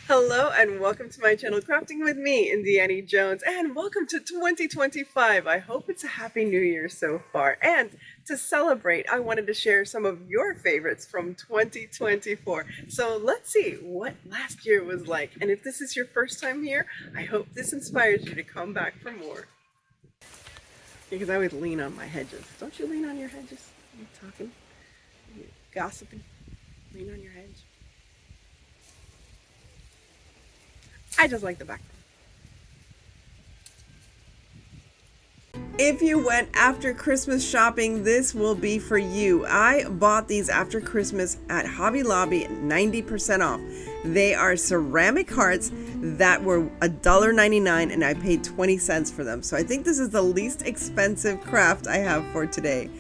Hello and welcome to my channel Crafting with me, Indiana Jones, and welcome to 2025. I hope it's a happy new year so far. And to celebrate, I wanted to share some of your favorites from 2024. So let's see what last year was like. And if this is your first time here, I hope this inspires you to come back for more. Because I always lean on my hedges. Don't you lean on your hedges? Are you talking? Are you gossiping? Lean on your hedge. I just like the background. If you went after Christmas shopping, this will be for you. I bought these after Christmas at Hobby Lobby, 90% off. They are ceramic hearts that were $1.99 and I paid 20 cents for them. So I think this is the least expensive craft I have for today.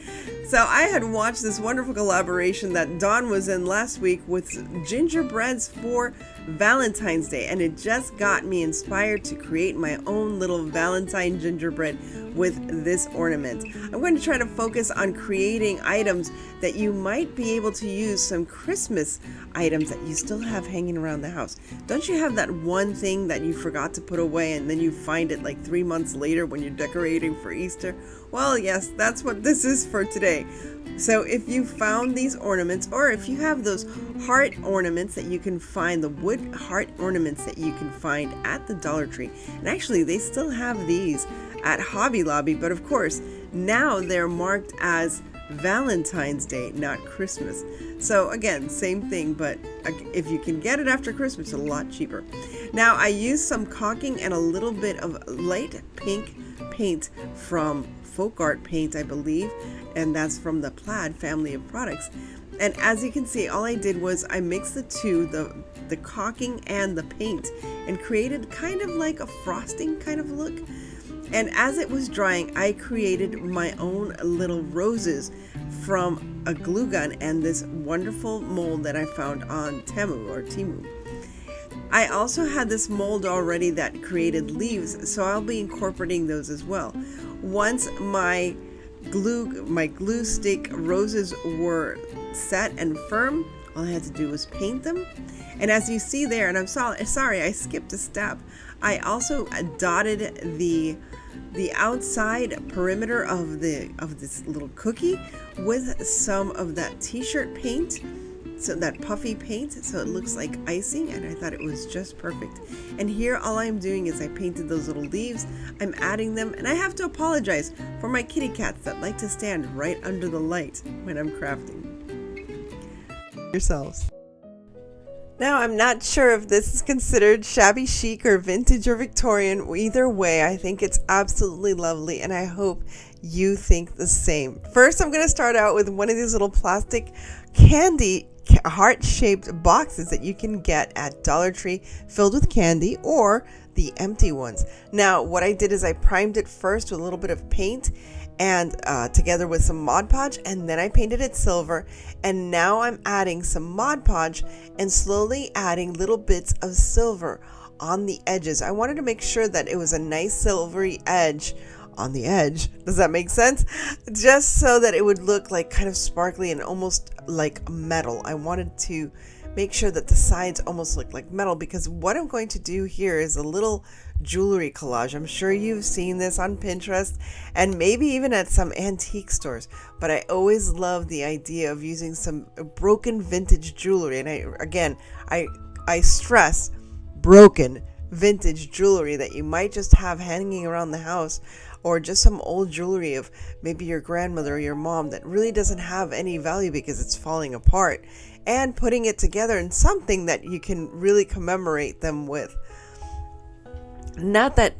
So I had watched this wonderful collaboration that Dawn was in last week with gingerbreads for Valentine's Day, and it just got me inspired to create my own little Valentine gingerbread with this ornament. I'm going to try to focus on creating items that you might be able to use, some Christmas items that you still have hanging around the house. Don't you have that one thing that you forgot to put away and then you find it like 3 months later when you're decorating for Easter? Well, yes, that's what this is for today. So if you found these ornaments, or if you have those heart ornaments that you can find, the wood heart ornaments that you can find at the Dollar Tree, and actually they still have these at Hobby Lobby, but of course now they're marked as Valentine's Day, not Christmas. So again, same thing, but if you can get it after Christmas, it's a lot cheaper. Now I used some caulking and a little bit of light pink paint from Folk Art Paint, I believe, and that's from the Plaid family of products. And as you can see, all I did was I mixed the two, the caulking and the paint, and created kind of like a frosting kind of look. And as it was drying, I created my own little roses from a glue gun and this wonderful mold that I found on Temu. I also had this mold already that created leaves, so I'll be incorporating those as well. Once my glue stick roses were set and firm, all I had to do was paint them. And as you see there, and I'm sorry I skipped a step, I also dotted the outside perimeter of this little cookie with some of that t-shirt paint, so that puffy paint, so it looks like icing, and I thought it was just perfect. And here all I'm doing is I painted those little leaves, I'm adding them, and I have to apologize for my kitty cats that like to stand right under the light when I'm crafting. Yourselves. Now, I'm not sure if this is considered shabby chic or vintage or Victorian. Either way, I think it's absolutely lovely, and I hope you think the same. First, I'm going to start out with one of these little plastic candy heart-shaped boxes that you can get at Dollar Tree, filled with candy, or the empty ones. Now, what I did is I primed it first with a little bit of paint and together with some Mod Podge, and then I painted it silver, and now I'm adding some Mod Podge and slowly adding little bits of silver on the edges. I wanted to make sure that it was a nice silvery edge on the edge. Does that make sense? Just so that it would look like kind of sparkly and almost like metal. I wanted to make sure that the sides almost look like metal, because what I'm going to do here is a little jewelry collage. I'm sure you've seen this on Pinterest and maybe even at some antique stores, but I always love the idea of using some broken vintage jewelry. And I stress broken vintage jewelry that you might just have hanging around the house, or just some old jewelry of maybe your grandmother or your mom that really doesn't have any value because it's falling apart, and putting it together in something that you can really commemorate them with. Not that,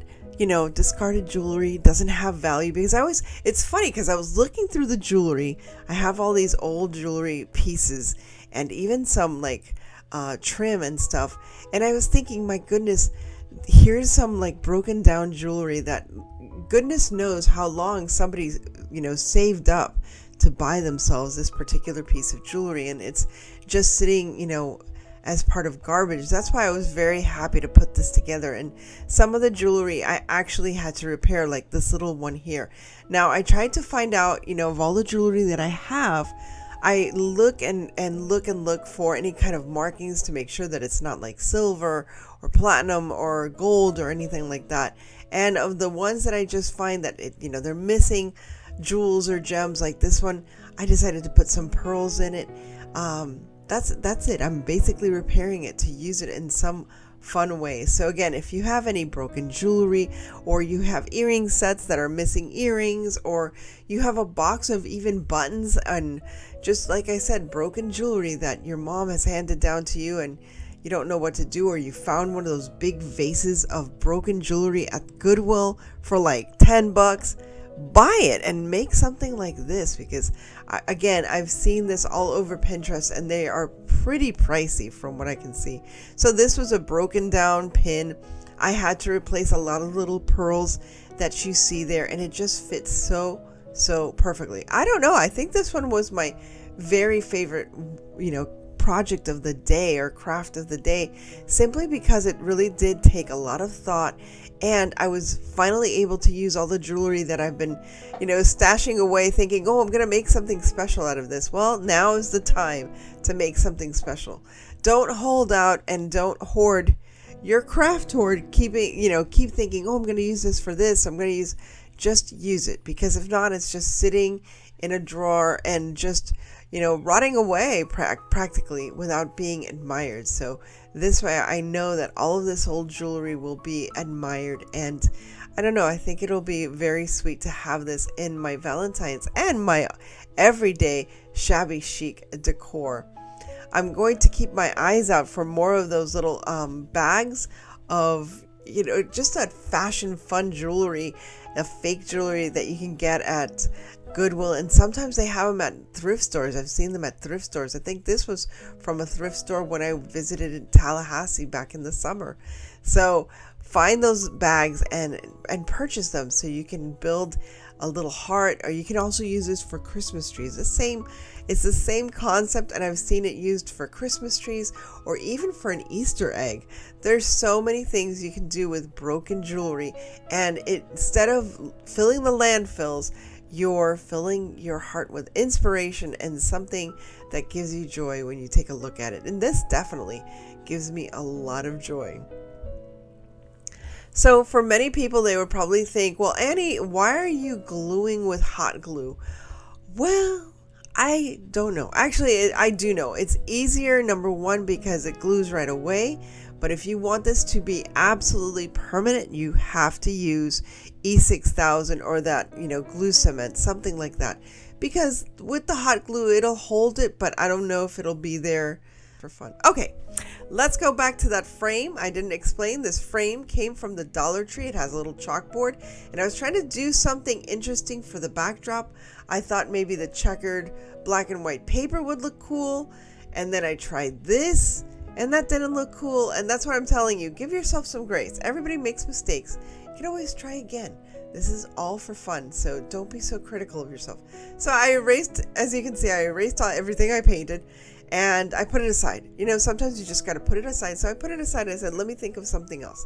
discarded jewelry doesn't have value, because it's funny because I was looking through the jewelry. I have all these old jewelry pieces and even some like trim and stuff, and I was thinking, my goodness, here's some like broken down jewelry that goodness knows how long somebody saved up to buy themselves this particular piece of jewelry, and it's just sitting as part of garbage. That's why I was very happy to put this together. And some of the jewelry I actually had to repair, like this little one here. Now I tried to find out, of all the jewelry that I have, I look and look for any kind of markings to make sure that it's not like silver or platinum or gold or anything like that. And of the ones that I just find that they're missing jewels or gems like this one, I decided to put some pearls in it. That's it. I'm basically repairing it to use it in some fun way. So again, if you have any broken jewelry, or you have earring sets that are missing earrings, or you have a box of even buttons and, just like I said, broken jewelry that your mom has handed down to you and you don't know what to do, or you found one of those big vases of broken jewelry at Goodwill for like $10, buy it and make something like this, because again, I've seen this all over Pinterest and they are pretty pricey from what I can see. So this was a broken down pin. I had to replace a lot of little pearls that you see there, and it just fits so perfectly. I don't know, I think this one was my very favorite project of the day or craft of the day, simply because it really did take a lot of thought, and I was finally able to use all the jewelry that I've been stashing away, thinking, oh, I'm gonna make something special out of this. Well, now is the time to make something special. Don't hold out and don't hoard your craft hoard. Keep thinking, oh, I'm gonna use this for this, just use it, because if not, it's just sitting in a drawer and just rotting away practically without being admired. So this way I know that all of this old jewelry will be admired, and I don't know, I think it'll be very sweet to have this in my Valentine's and my everyday shabby chic decor. I'm going to keep my eyes out for more of those little bags of just that fashion fun jewelry, the fake jewelry that you can get at Goodwill, and sometimes they have them at thrift stores. I've seen them at thrift stores. I think this was from a thrift store when I visited in Tallahassee back in the summer. So find those bags and purchase them so you can build a little heart, or you can also use this for Christmas trees. It's the same concept, and I've seen it used for Christmas trees or even for an Easter egg. There's so many things you can do with broken jewelry, and instead of filling the landfills, you're filling your heart with inspiration and something that gives you joy when you take a look at it. And this definitely gives me a lot of joy. So for many people, they would probably think, well, Annie, why are you gluing with hot glue? Well, I don't know. Actually, I do know. It's easier, number one, because it glues right away. But if you want this to be absolutely permanent, you have to use E6000 or that, glue cement, something like that. Because with the hot glue, it'll hold it, but I don't know if it'll be there for fun. Okay, let's go back to that frame. I didn't explain. This frame came from the Dollar Tree. It has a little chalkboard, and I was trying to do something interesting for the backdrop. I thought maybe the checkered black and white paper would look cool, and then I tried this, and that didn't look cool. And that's what I'm telling you. Give yourself some grace. Everybody makes mistakes. You can always try again. This is all for fun, so don't be so critical of yourself. So I erased, as you can see, everything I painted, and I put it aside. Sometimes you just got to put it aside. So I put it aside and I said, let me think of something else.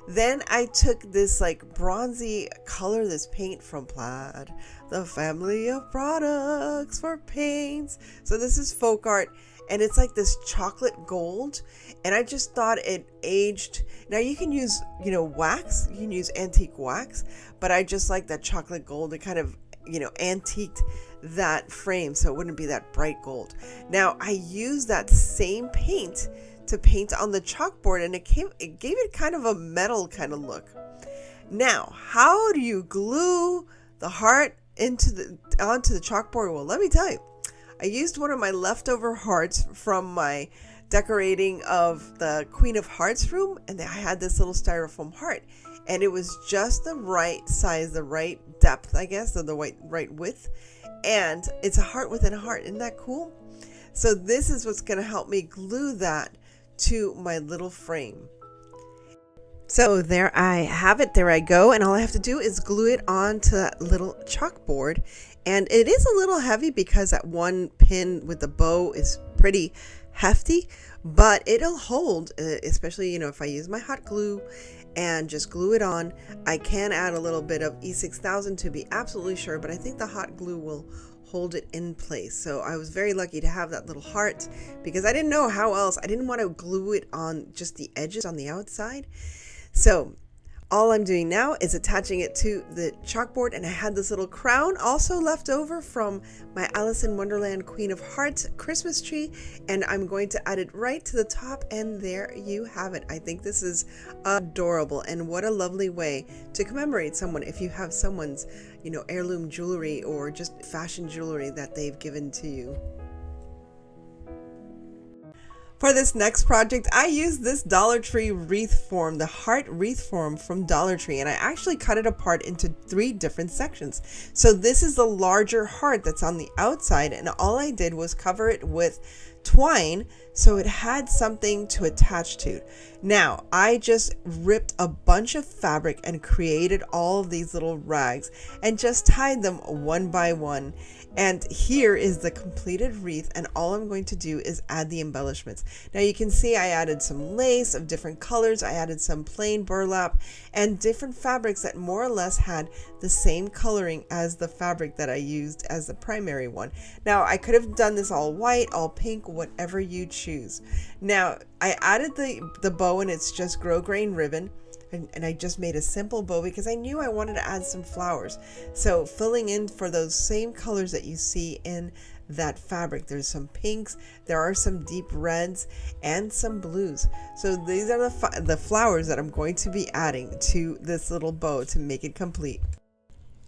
Then I took this bronzy color, this paint from Plaid, the family of products for paints. So this is folk art, and it's like this chocolate gold, and I just thought it aged. Now you can use wax, you can use antique wax, but I just like that chocolate gold. It kind of antiqued that frame so it wouldn't be that bright gold. Now I used that same paint to paint on the chalkboard, and it gave it kind of a metal kind of look. Now, how do you glue the heart onto the chalkboard? Well, let me tell you. I used one of my leftover hearts from my decorating of the Queen of Hearts room, and I had this little styrofoam heart, and it was just the right size, the right depth, I guess, or the right width, and it's a heart within a heart. Isn't that cool? So this is what's going to help me glue that to my little frame. So there I have it. There I go, and all I have to do is glue it onto that little chalkboard. And it is a little heavy because that one pin with the bow is pretty hefty, but it'll hold, especially, if I use my hot glue and just glue it on. I can add a little bit of E6000 to be absolutely sure, but I think the hot glue will hold it in place. So I was very lucky to have that little heart because I didn't know how else. I didn't want to glue it on just the edges on the outside. So all I'm doing now is attaching it to the chalkboard, and I had this little crown also left over from my Alice in Wonderland Queen of Hearts Christmas tree, and I'm going to add it right to the top, and there you have it. I think this is adorable, and what a lovely way to commemorate someone if you have someone's, heirloom jewelry or just fashion jewelry that they've given to you. For this next project, I used this Dollar Tree wreath form, the heart wreath form from Dollar Tree, and I actually cut it apart into 3 different sections. So this is the larger heart that's on the outside, and all I did was cover it with twine so it had something to attach to. Now, I just ripped a bunch of fabric and created all of these little rags and just tied them one by one. And here is the completed wreath, and all I'm going to do is add the embellishments. Now you can see I added some lace of different colors, I added some plain burlap, and different fabrics that more or less had the same coloring as the fabric that I used as the primary one. Now I could have done this all white, all pink, whatever you choose. Now I added the bow, and it's just grosgrain ribbon. And I just made a simple bow because I knew I wanted to add some flowers. So filling in for those same colors that you see in that fabric. There's some pinks, there are some deep reds, and some blues. So these are the flowers that I'm going to be adding to this little bow to make it complete.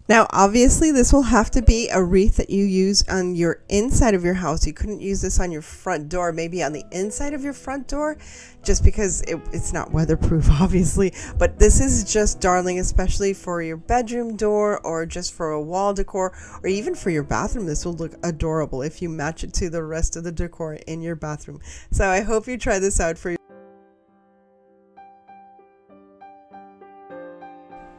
Now, obviously, this will have to be a wreath that you use on your inside of your house. You couldn't use this on your front door, maybe on the inside of your front door, just because it's not weatherproof, obviously. But this is just darling, especially for your bedroom door or just for a wall decor or even for your bathroom. This will look adorable if you match it to the rest of the decor in your bathroom. So I hope you try this out for your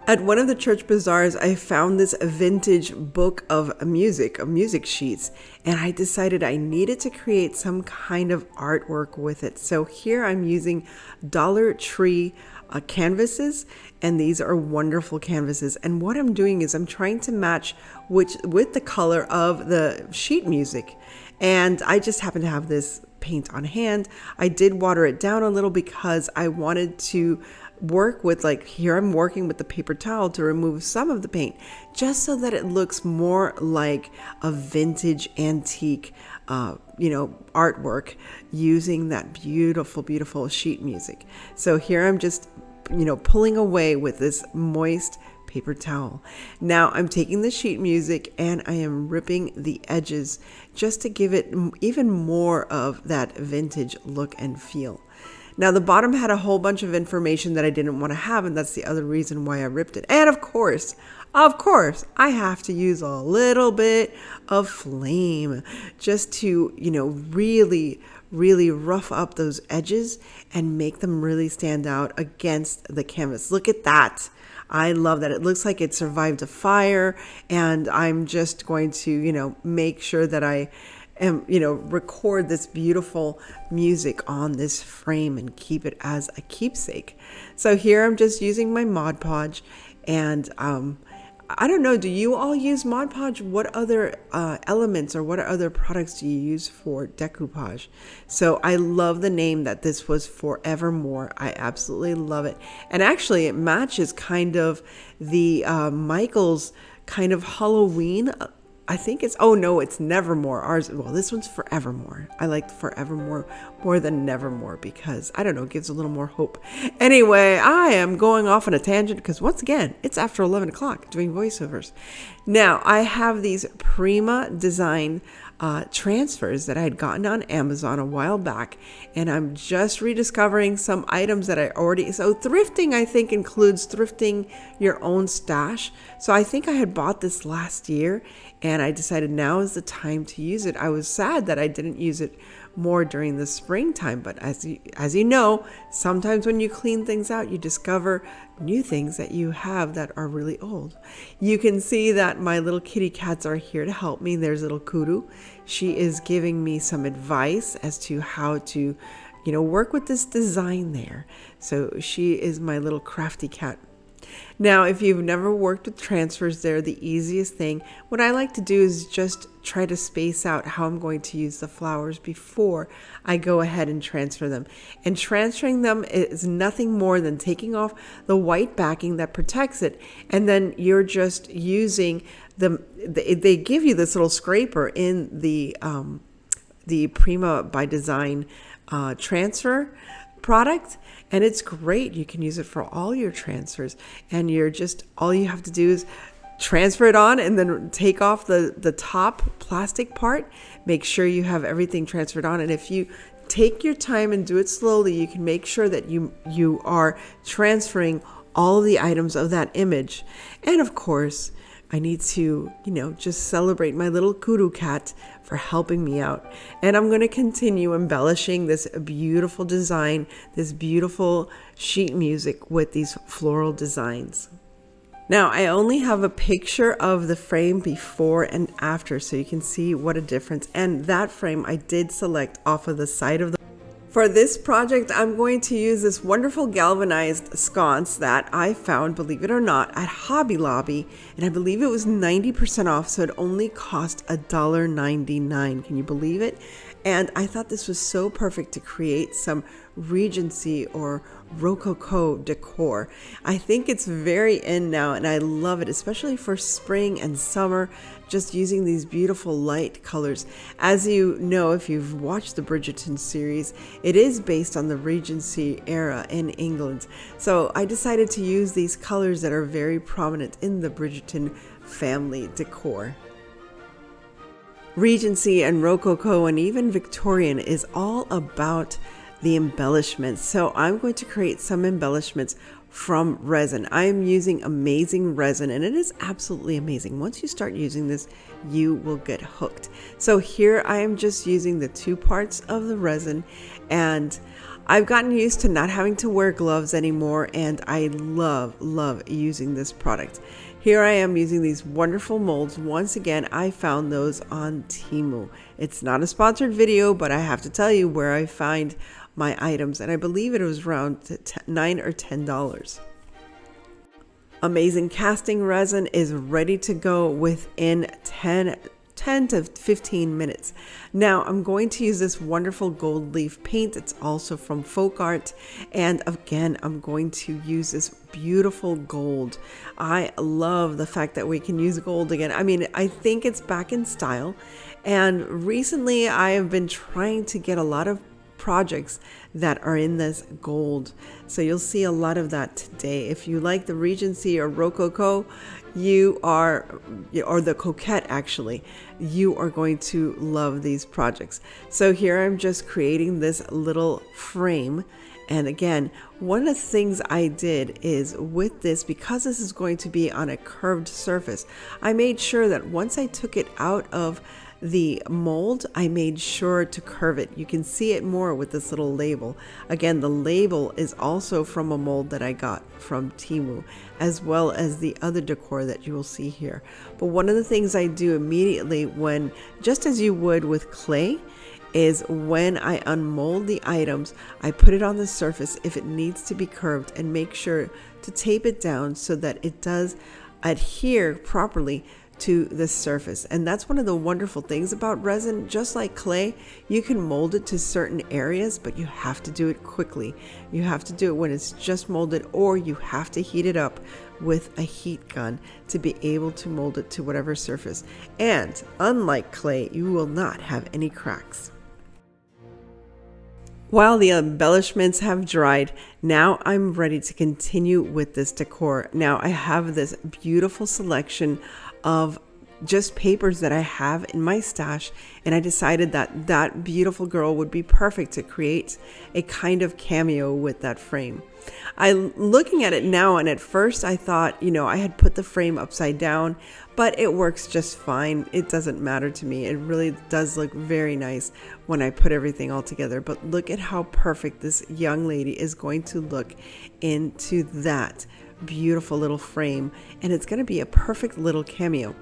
At one of the church bazaars, I found this vintage book of music sheets, and I decided I needed to create some kind of artwork with it. So here I'm using Dollar Tree canvases, and these are wonderful canvases. And what I'm doing is I'm trying to match with the color of the sheet music. And I just happen to have this paint on hand. I did water it down a little because I wanted to work with, here I'm working with the paper towel to remove some of the paint just so that it looks more like a vintage antique artwork using that beautiful sheet music. So here I'm just pulling away with this moist paper towel. Now I'm taking the sheet music and I am ripping the edges just to give it even more of that vintage look and feel. Now the bottom had a whole bunch of information that I didn't want to have, and that's the other reason why I ripped it. And of course, I have to use a little bit of flame just to, really rough up those edges and make them really stand out against the canvas. Look at that. I love that. It looks like it survived a fire, and I'm just going to, make sure that I record this beautiful music on this frame and keep it as a keepsake. So here I'm just using my Mod Podge, and I don't know, do you all use Mod Podge? What other elements or what other products do you use for decoupage? So I love the name that this was, Forevermore. I absolutely love it. And actually it matches kind of the Michael's kind of Halloween. I think it's Nevermore. This one's Forevermore. I like Forevermore more than Nevermore because, I don't know, it gives a little more hope. Anyway, I am going off on a tangent because once again, it's after 11 o'clock doing voiceovers. Now, I have these Prima Design transfers that I had gotten on Amazon a while back, and I'm just rediscovering some items that so thrifting, I think, includes thrifting your own stash. So I think I had bought this last year, and I decided now is the time to use it. I was sad that I didn't use it more during the springtime, but as you know, sometimes when you clean things out, you discover new things that you have that are really old. You can see that my little kitty cats are here to help me. There's little Kudu. She is giving me some advice as to how to, work with this design there. So she is my little crafty cat. Now, if you've never worked with transfers, they're the easiest thing. What I like to do is just try to space out how I'm going to use the flowers before I go ahead and transfer them. And transferring them is nothing more than taking off the white backing that protects it, and then you're just using they give you this little scraper in the Prima by Design transfer product, and it's great. You can use it for all your transfers, and all you have to do is transfer it on and then take off the top plastic part. Make sure you have everything transferred on, and if you take your time and do it slowly, you can make sure that you are transferring all of the items of that image. And of course, I need to, just celebrate my little kudu cat for helping me out. And I'm going to continue embellishing this beautiful design, this beautiful sheet music with these floral designs. Now, I only have a picture of the frame before and after, so you can see what a difference. And that frame I did select off of the side of the. For this project, I'm going to use this wonderful galvanized sconce that I found, believe it or not, at Hobby Lobby, and I believe it was 90% off, so it only cost $1.99. Can you believe it? And I thought this was so perfect to create some Regency or Rococo decor. I think it's very in now, and I love it, especially for spring and summer, just using these beautiful light colors. As you know, if you've watched the Bridgerton series, it is based on the Regency era in England. So I decided to use these colors that are very prominent in the Bridgerton family decor. Regency and Rococo and even Victorian is all about the embellishments. So I'm going to create some embellishments from resin. I am using amazing resin, and it is absolutely amazing. Once you start using this, you will get hooked. So here I am just using the 2 parts of the resin, and I've gotten used to not having to wear gloves anymore, and I love using this product. Here I am using these wonderful molds. Once again, I found those on Temu. It's not a sponsored video, but I have to tell you where I find my items, and I believe it was around $9 or $10. Amazing casting resin is ready to go within 10 to 15 minutes. Now I'm going to use this wonderful gold leaf paint. It's also from Folk Art, and again I'm going to use this beautiful gold. I love the fact that we can use gold again. I mean, I think it's back in style, and recently I have been trying to get a lot of projects that are in this gold, so you'll see a lot of that today. If you like the Regency or Rococo, or the Coquette actually, you are going to love these projects. So here I'm just creating this little frame, and again, one of the things I did is with this, because this is going to be on a curved surface, I made sure that once I took it out of the mold, I made sure to curve it. You can see it more with this little label. Again, the label is also from a mold that I got from Temu, as well as the other decor that you will see here. But one of the things I do immediately, when, just as you would with clay, is when I unmold the items, I put it on the surface if it needs to be curved, and make sure to tape it down so that it does adhere properly to the surface. And that's one of the wonderful things about resin. Just like clay, you can mold it to certain areas, but you have to do it quickly. You have to do it when it's just molded, or you have to heat it up with a heat gun to be able to mold it to whatever surface. And unlike clay, you will not have any cracks. While the embellishments have dried, now I'm ready to continue with this decor. Now I have this beautiful selection of just papers that I have in my stash, and I decided that that beautiful girl would be perfect to create a kind of cameo with that frame. I'm looking at it now, and at first I thought, I had put the frame upside down, but it works just fine. It doesn't matter to me. It really does look very nice when I put everything all together. But look at how perfect this young lady is going to look into that beautiful little frame, and it's going to be a perfect little cameo.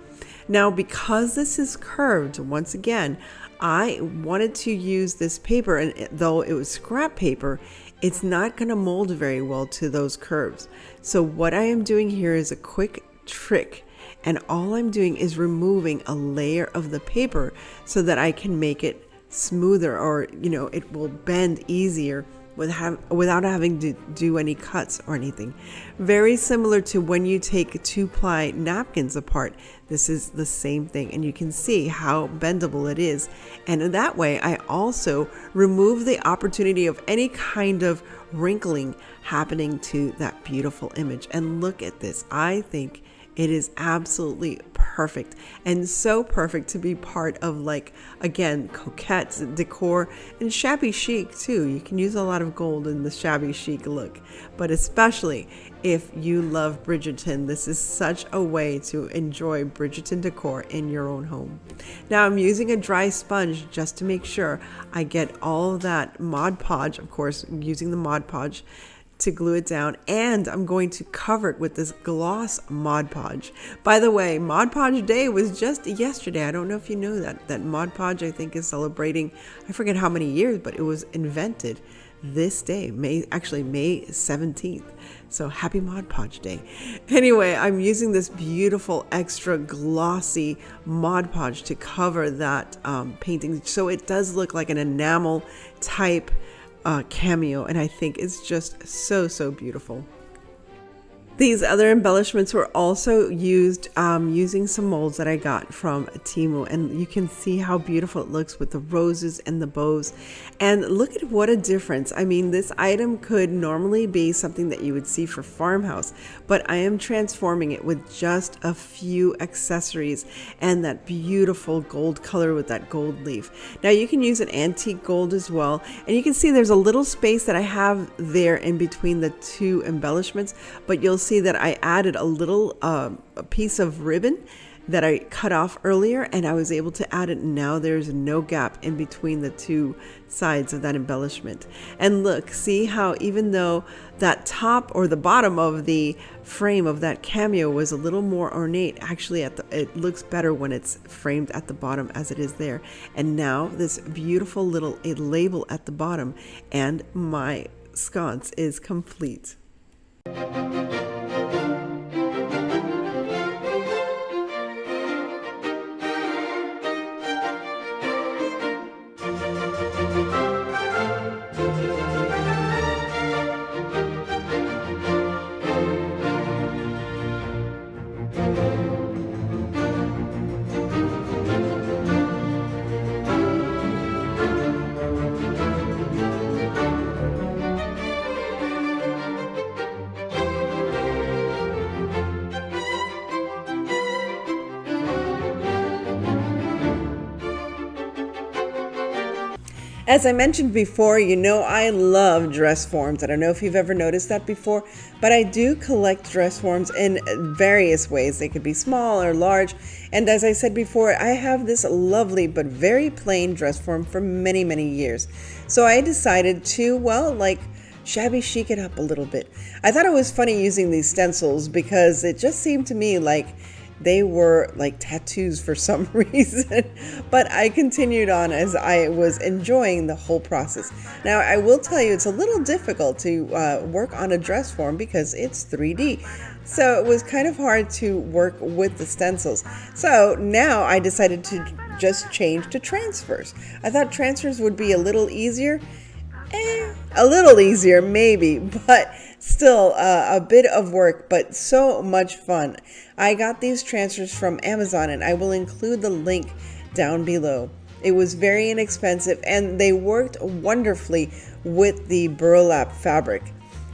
Now, because this is curved, once again, I wanted to use this paper, and though it was scrap paper, it's not going to mold very well to those curves. So what I am doing here is a quick trick, and all I'm doing is removing a layer of the paper so that I can make it smoother, or it will bend easier without having to do any cuts or anything. Very similar to when you take 2-ply napkins apart. This is the same thing, and you can see how bendable it is. And in that way, I also remove the opportunity of any kind of wrinkling happening to that beautiful image. And look at this. I think it is absolutely perfect, and so perfect to be part of, like, again, coquette decor and shabby chic too. You can use a lot of gold in the shabby chic look, but especially if you love Bridgerton, this is such a way to enjoy Bridgerton decor in your own home. Now I'm using a dry sponge just to make sure I get all of that Mod Podge, of course, using the Mod Podge to glue it down, and I'm going to cover it with this gloss Mod Podge. By the way, Mod Podge Day was just yesterday. I don't know if you know that Mod Podge, I think, is celebrating, I forget how many years, but it was invented this day, May 17th. So happy Mod Podge Day. Anyway, I'm using this beautiful extra glossy Mod Podge to cover that painting, so it does look like an enamel type cameo, and I think it's just so beautiful. These other embellishments were also used using some molds that I got from Temu, and you can see how beautiful it looks with the roses and the bows. And look at what a difference. I mean, this item could normally be something that you would see for farmhouse, but I am transforming it with just a few accessories and that beautiful gold color with that gold leaf. Now you can use an antique gold as well, and you can see there's a little space that I have there in between the two embellishments, but you'll see that I added a little a piece of ribbon that I cut off earlier, and I was able to add it. Now there's no gap in between the two sides of that embellishment. And look, see how even though that top or the bottom of the frame of that cameo was a little more ornate, actually it looks better when it's framed at the bottom as it is there. And now this beautiful little label at the bottom, and my sconce is complete. As I mentioned before, I love dress forms. I don't know if you've ever noticed that before, but I do collect dress forms in various ways. They could be small or large. And as I said before, I have this lovely but very plain dress form for many, many years. So I decided to, shabby chic it up a little bit. I thought it was funny using these stencils because it just seemed to me like they were like tattoos for some reason, but I continued on as I was enjoying the whole process. Now, I will tell you, it's a little difficult to work on a dress form because it's 3D. So it was kind of hard to work with the stencils. So now I decided to just change to transfers. I thought transfers would be a little easier. A little easier maybe, but still a bit of work, but so much fun. I got these transfers from Amazon, and I will include the link down below. It was very inexpensive, and they worked wonderfully with the burlap fabric.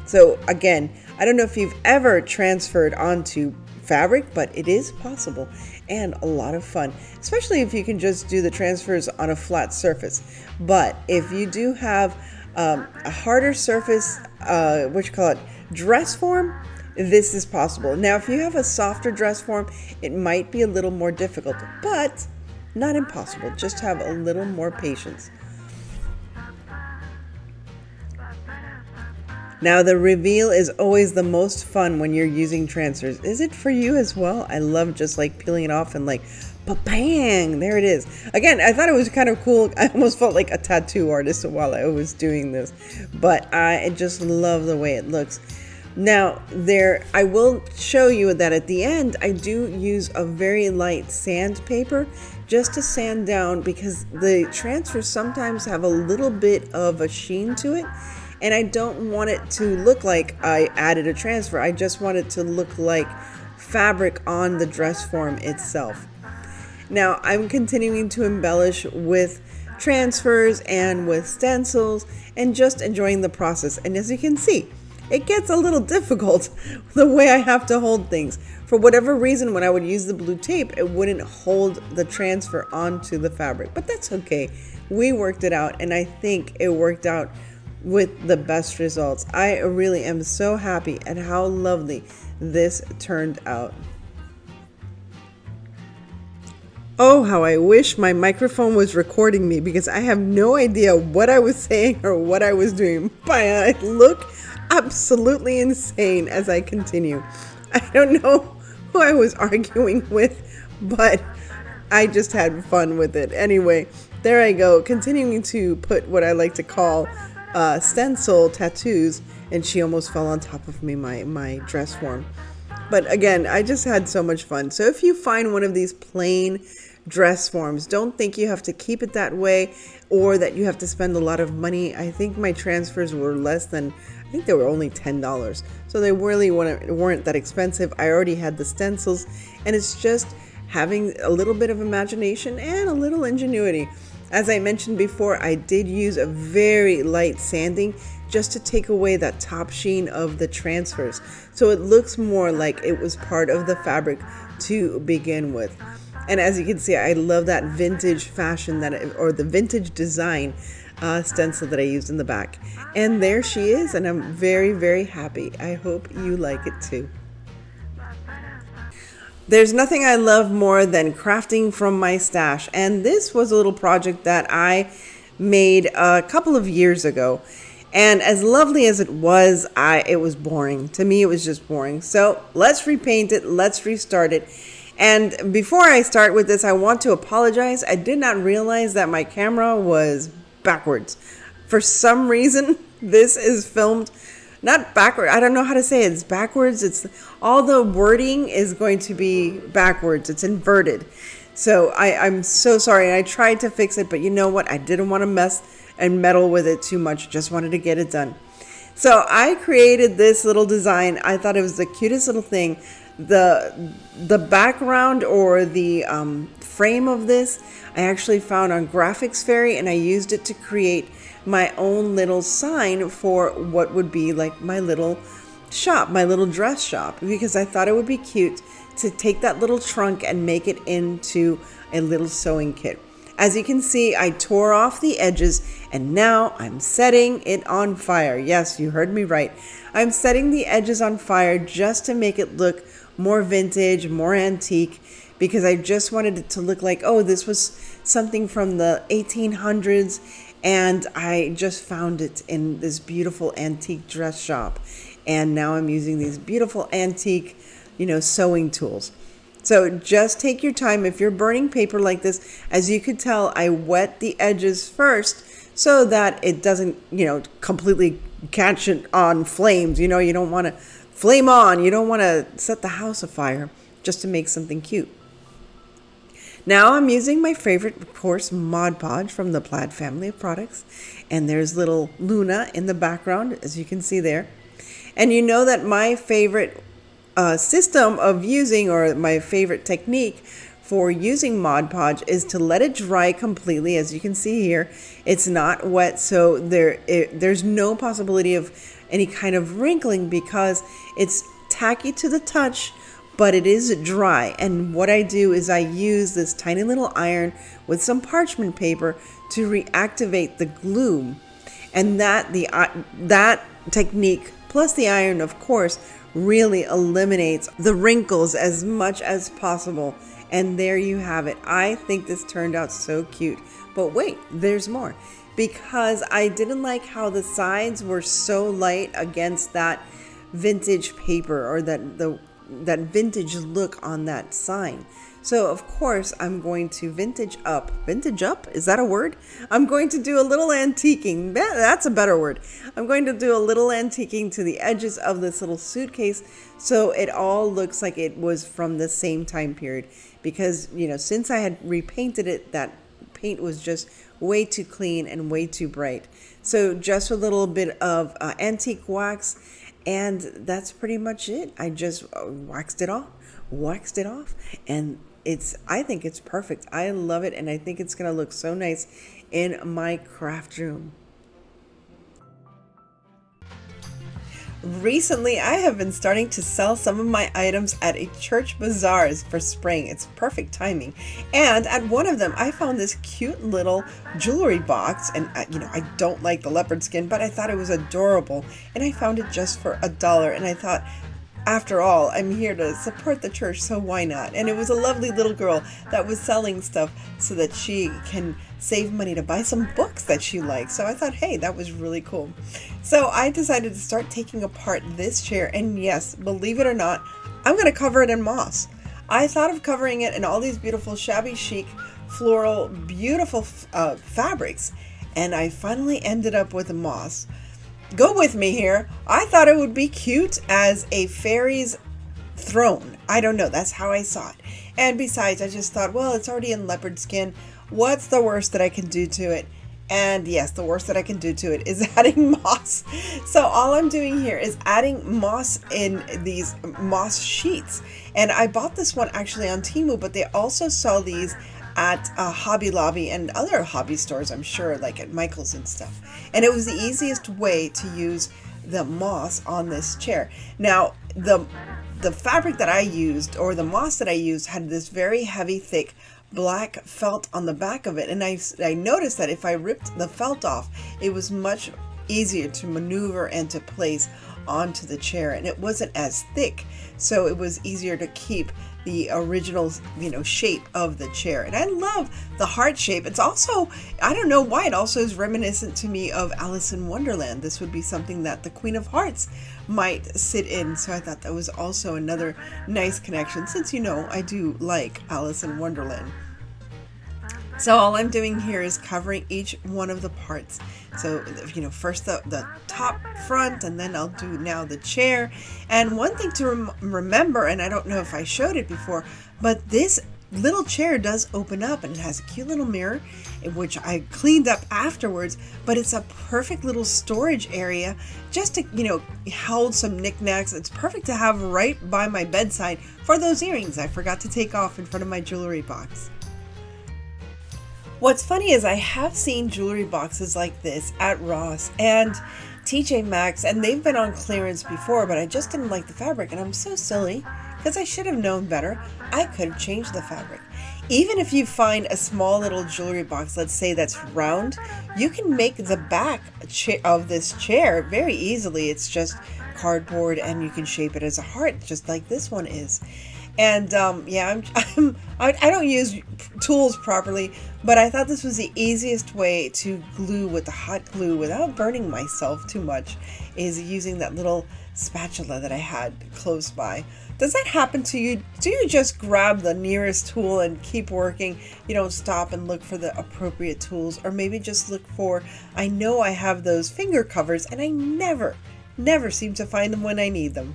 So again, I don't know if you've ever transferred onto fabric, but it is possible and a lot of fun, especially if you can just do the transfers on a flat surface. But if you do have a harder surface, dress form, this is possible. Now, if you have a softer dress form, it might be a little more difficult, but not impossible. Just have a little more patience. Now, the reveal is always the most fun when you're using transfers. Is it for you as well? I love just peeling it off and Bang! There it is. Again, I thought it was kind of cool. I almost felt like a tattoo artist while I was doing this, but I just love the way it looks. Now, I will show you that at the end, I do use a very light sandpaper just to sand down, because the transfers sometimes have a little bit of a sheen to it, and I don't want it to look like I added a transfer. I just want it to look like fabric on the dress form itself. Now, I'm continuing to embellish with transfers and with stencils and just enjoying the process. And as you can see, it gets a little difficult the way I have to hold things. For whatever reason, when I would use the blue tape, it wouldn't hold the transfer onto the fabric, but that's okay. We worked it out, and I think it worked out with the best results. I really am so happy at how lovely this turned out. Oh, how I wish my microphone was recording me, because I have no idea what I was saying or what I was doing, but I look absolutely insane as I continue. I don't know who I was arguing with, but I just had fun with it. Anyway, there I go, continuing to put what I like to call stencil tattoos, and she almost fell on top of me, my dress form. But again, I just had so much fun. So if you find one of these plain dress forms, don't think you have to keep it that way or that you have to spend a lot of money. I think my transfers were less than, I think they were only $10. So they really weren't that expensive. I already had the stencils, and it's just having a little bit of imagination and a little ingenuity. As I mentioned before, I did use a very light sanding just to take away that top sheen of the transfers, so it looks more like it was part of the fabric to begin with. And as you can see, I love that vintage fashion or the vintage design stencil that I used in the back. And there she is, and I'm very, very happy. I hope you like it too. There's nothing I love more than crafting from my stash, and this was a little project that I made a couple of years ago. And as lovely as it was boring. To me, it was just boring. So let's repaint it. Let's restart it. And before I start with this, I want to apologize. I did not realize that my camera was backwards. For some reason, this is filmed not backward. I don't know how to say it. It's backwards. It's all the wording is going to be backwards. It's inverted. So I'm so sorry. I tried to fix it, but you know what? I didn't want to mess and meddle with it too much. Just wanted to get it done. So I created this little design. I thought it was the cutest little thing. The background or the frame of this, I actually found on Graphics Fairy, and I used it to create my own little sign for what would be like my little shop, my little dress shop, because I thought it would be cute to take that little trunk and make it into a little sewing kit. As you can see, I tore off the edges, and now I'm setting it on fire. Yes, you heard me right. I'm setting the edges on fire just to make it look more vintage, more antique, because I just wanted it to look like, oh, this was something from the 1800s, and I just found it in this beautiful antique dress shop. And now I'm using these beautiful antique, sewing tools. So just take your time. If you're burning paper like this, as you could tell, I wet the edges first so that it doesn't, completely catch it on flames. You don't want to flame on. You don't want to set the house afire just to make something cute. Now I'm using my favorite, of course, Mod Podge from the Plaid family of products. And there's little Luna in the background, as you can see there. And you know that my favorite system of using, or my favorite technique for using Mod Podge, is to let it dry completely. As you can see here, it's not wet, so there's no possibility of any kind of wrinkling because it's tacky to the touch, but it is dry. And what I do is I use this tiny little iron with some parchment paper to reactivate the glue, and that technique plus the iron, of course, really eliminates the wrinkles as much as possible. And there you have it. I think this turned out so cute. But wait, there's more. Because I didn't like how the sides were so light against that vintage paper, or that vintage look on that sign. So of course I'm going to vintage up, is that a word? I'm going to do a little antiquing, that's a better word. I'm going to do a little antiquing to the edges of this little suitcase so it all looks like it was from the same time period, because since I had repainted it, that paint was just way too clean and way too bright. So just a little bit of antique wax, and that's pretty much it. I just waxed it off, and I think it's perfect. I love it, and I think it's gonna look so nice in my craft room. Recently, I have been starting to sell some of my items at a church bazaars for spring. It's perfect timing. And at one of them, I found this cute little jewelry box. And, I don't like the leopard skin, but I thought it was adorable. And I found it just for $1. And I thought, after all, I'm here to support the church, so why not? And it was a lovely little girl that was selling stuff so that she can save money to buy some books that she likes. So I thought, hey, that was really cool. So I decided to start taking apart this chair, and yes, believe it or not, I'm going to cover it in moss. I thought of covering it in all these beautiful shabby chic, floral, beautiful fabrics, and I finally ended up with moss. Go with me here. I thought it would be cute as a fairy's throne. I don't know. That's how I saw it. And besides, I just thought, well, it's already in leopard skin. What's the worst that I can do to it? And yes, the worst that I can do to it is adding moss. So all I'm doing here is adding moss in these moss sheets. And I bought this one actually on Temu, but they also sell these at Hobby Lobby and other hobby stores, I'm sure, like at Michael's and stuff. And it was the easiest way to use the moss on this chair. Now, the fabric that I used, or the moss that I used, had this very heavy, thick black felt on the back of it. And I noticed that if I ripped the felt off, it was much easier to maneuver and to place onto the chair, and it wasn't as thick, so it was easier to keep the original shape of the chair. And I love the heart shape. It's also, I don't know why, it also is reminiscent to me of Alice in Wonderland. This would be something that the Queen of Hearts might sit in, so I thought that was also another nice connection, since I do like Alice in Wonderland. So all I'm doing here is covering each one of the parts. So, first the top front, and then I'll do now the chair. And one thing to remember, and I don't know if I showed it before, but this little chair does open up, and it has a cute little mirror, which I cleaned up afterwards, but it's a perfect little storage area just to, hold some knickknacks. It's perfect to have right by my bedside for those earrings I forgot to take off in front of my jewelry box. What's funny is I have seen jewelry boxes like this at Ross and TJ Maxx, and they've been on clearance before, but I just didn't like the fabric, and I'm so silly because I should have known better. I could have changed the fabric. Even if you find a small little jewelry box, let's say that's round, you can make the back of this chair very easily. It's just cardboard, and you can shape it as a heart, just like this one is. And I don't use tools properly, but I thought this was the easiest way to glue with the hot glue without burning myself too much, is using that little spatula that I had close by. Does that happen to you? Do you just grab the nearest tool and keep working? You don't stop and look for the appropriate tools, or maybe just look for, I know I have those finger covers and I never seem to find them when I need them.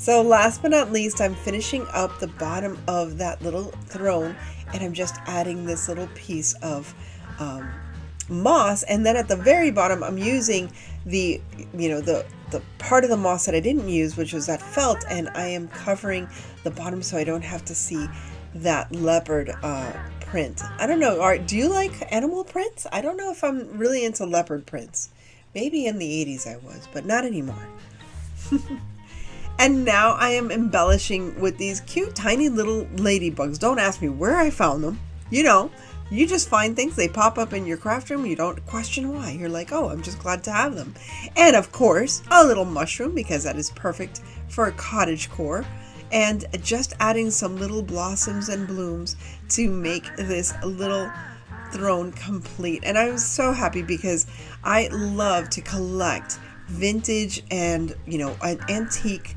So last but not least, I'm finishing up the bottom of that little throne, and I'm just adding this little piece of moss. And then at the very bottom, I'm using the part of the moss that I didn't use, which was that felt, and I am covering the bottom so I don't have to see that leopard print. I don't know, do you like animal prints? I don't know if I'm really into leopard prints. Maybe in the 80s I was, but not anymore. And now I am embellishing with these cute tiny little ladybugs. Don't ask me where I found them. You just find things, they pop up in your craft room, you don't question why. You're like, oh, I'm just glad to have them. And of course, a little mushroom, because that is perfect for a cottage core. And just adding some little blossoms and blooms to make this little throne complete. And I'm so happy because I love to collect vintage and, antique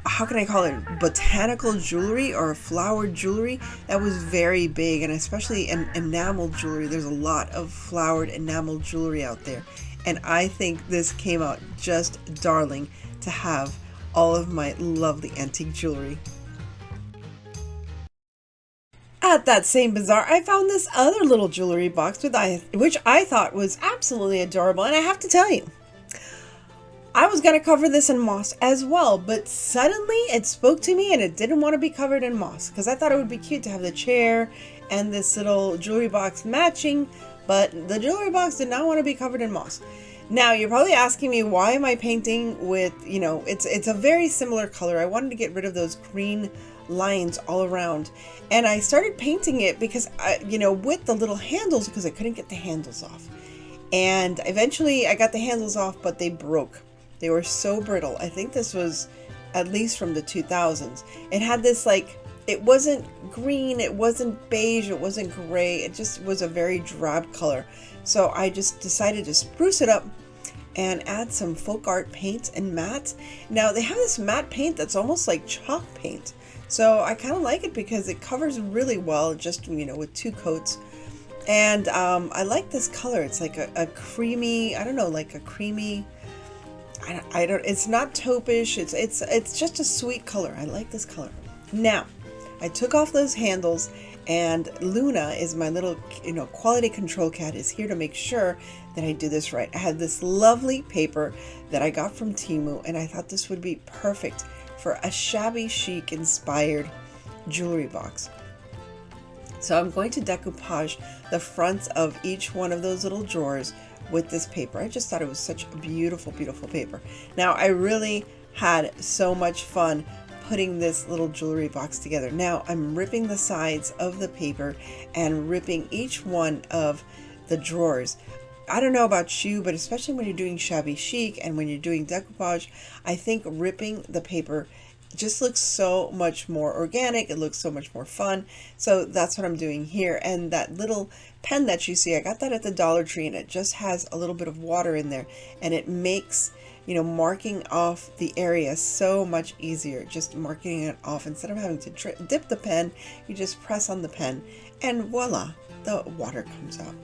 how can I call it, botanical jewelry or flowered jewelry that was very big, and especially enamel jewelry. There's a lot of flowered enamel jewelry out there, and I think this came out just darling to have all of my lovely antique jewelry. At that same bazaar, I found this other little jewelry box which I thought was absolutely adorable, and I have to tell you, I was going to cover this in moss as well, but suddenly it spoke to me and it didn't want to be covered in moss because I thought it would be cute to have the chair and this little jewelry box matching, but the jewelry box did not want to be covered in moss. Now, you're probably asking me, why am I painting with, it's a very similar color. I wanted to get rid of those green lines all around, and I started painting it because, with the little handles, because I couldn't get the handles off. And eventually I got the handles off, but they broke. They were so brittle. I think this was at least from the 2000s. It had this it wasn't green, it wasn't beige, it wasn't gray. It just was a very drab color. So I just decided to spruce it up and add some folk art paint and matte. Now they have this matte paint that's almost like chalk paint. So I kind of like it because it covers really well, just, with 2 coats. And I like this color. It's like a creamy, I don't know, like a creamy, I don't, it's not taupish. It's just a sweet color. I like this color. Now, I took off those handles, and Luna is my little, quality control cat, is here to make sure that I do this right. I had this lovely paper that I got from Temu, and I thought this would be perfect for a shabby chic inspired jewelry box. So I'm going to decoupage the fronts of each one of those little drawers with this paper. I just thought it was such a beautiful, beautiful paper. Now, I really had so much fun putting this little jewelry box together. Now, I'm ripping the sides of the paper and ripping each one of the drawers. I don't know about you, but especially when you're doing shabby chic and when you're doing decoupage, I think ripping the paper just looks so much more organic. It looks so much more fun. So that's what I'm doing here. And that little pen that you see, I got that at the Dollar Tree, and it just has a little bit of water in there, and it makes, marking off the area so much easier. Just marking it off instead of having to dip the pen, you just press on the pen and voila, the water comes out.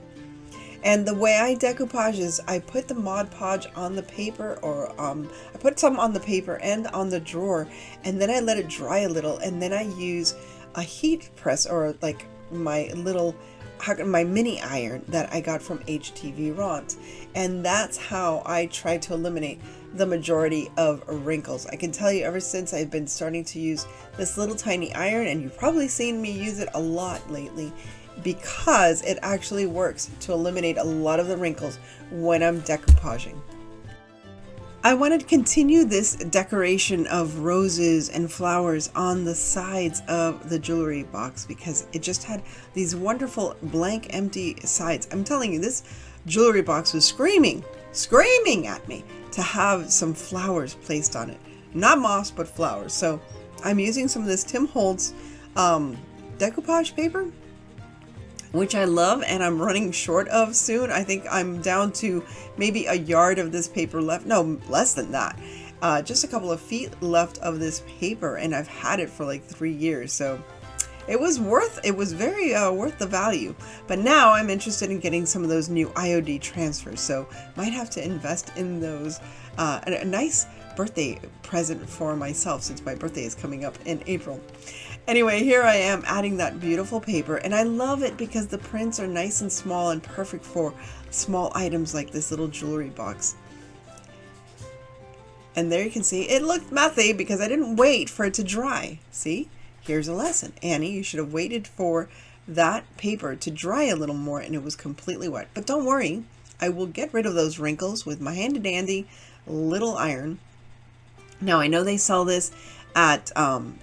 And the way I decoupage is I put the Mod Podge on the paper, or I put some on the paper and on the drawer, and then I let it dry a little, and then I use a heat press, or like my little, my mini iron that I got from HTV Ront. And that's how I try to eliminate the majority of wrinkles. I can tell you, ever since I've been starting to use this little tiny iron, and you've probably seen me use it a lot lately, because it actually works to eliminate a lot of the wrinkles when I'm decoupaging. I wanted to continue this decoration of roses and flowers on the sides of the jewelry box because it just had these wonderful blank empty sides. I'm telling you, this jewelry box was screaming at me to have some flowers placed on it. Not moss, but flowers. So I'm using some of this Tim Holtz decoupage paper, which I love, and I'm running short of soon. I think I'm down to maybe a yard of this paper left. No, less than that. Just a couple of feet left of this paper, and I've had it for like 3 years. So it was very worth the value. But now I'm interested in getting some of those new IOD transfers. So might have to invest in those. A nice birthday present for myself, since my birthday is coming up in April. Anyway, here I am adding that beautiful paper, and I love it because the prints are nice and small and perfect for small items like this little jewelry box. And there you can see it looked messy because I didn't wait for it to dry. See, here's a lesson. Annie, you should have waited for that paper to dry a little more, and it was completely wet. But don't worry, I will get rid of those wrinkles with my handy dandy little iron. Now, I know they sell this at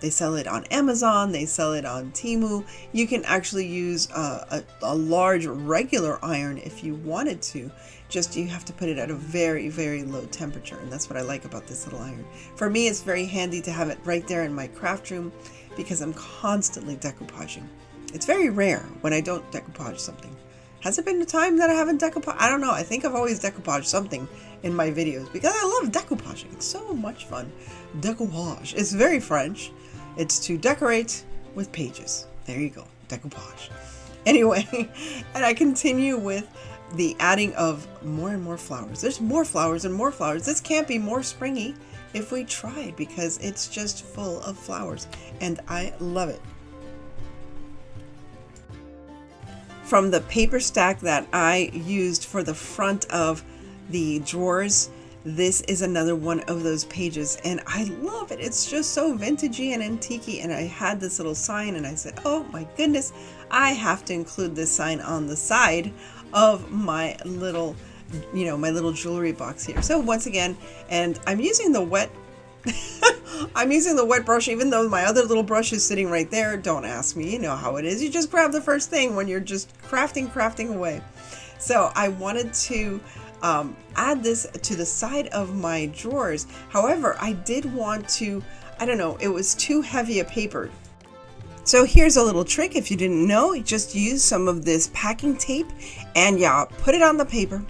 they sell it on Amazon, they sell it on Temu. You can actually use a large regular iron if you wanted to. Just you have to put it at a very, very low temperature, and that's what I like about this little iron. For me, it's very handy to have it right there in my craft room because I'm constantly decoupaging. It's very rare when I don't decoupage something. Has it been a time that I haven't decoupaged? I don't know. I think I've always decoupaged something in my videos because I love decoupaging. It's so much fun. Decoupage. It's very French. It's to decorate with pages. There you go. Decoupage. Anyway, and I continue with the adding of more and more flowers. There's more flowers and more flowers. This can't be more springy if we tried because it's just full of flowers and I love it. From the paper stack that I used for the front of the drawers, this is another one of those pages and I love it. It's just so vintagey and antique-y, and I had this little sign and I said, oh my goodness, I have to include this sign on the side of my little, my little jewelry box here. So once again, and I'm using the wet I'm using the wet brush, even though my other little brush is sitting right there. Don't ask me, you know how it is. You just grab the first thing when you're just crafting away. So I wanted to add this to the side of my drawers. However, I did want to, I don't know, it was too heavy a paper. So here's a little trick if you didn't know. You just use some of this packing tape and you put it on the paper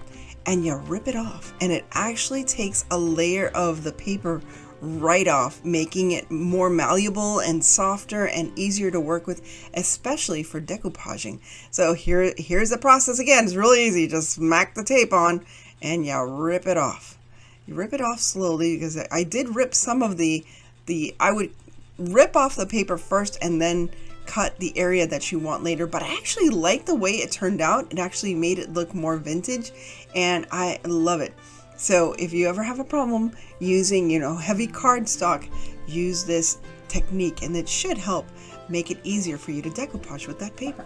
and you rip it off. And it actually takes a layer of the paper right off, making it more malleable and softer and easier to work with, especially for decoupaging. So here's the process again. It's really easy. Just smack the tape on and you rip it off. You rip it off slowly because I did rip some of I would rip off the paper first and then cut the area that you want later, but I actually like the way it turned out. It actually made it look more vintage and I love it. So if you ever have a problem using, heavy cardstock, use this technique and it should help make it easier for you to decoupage with that paper.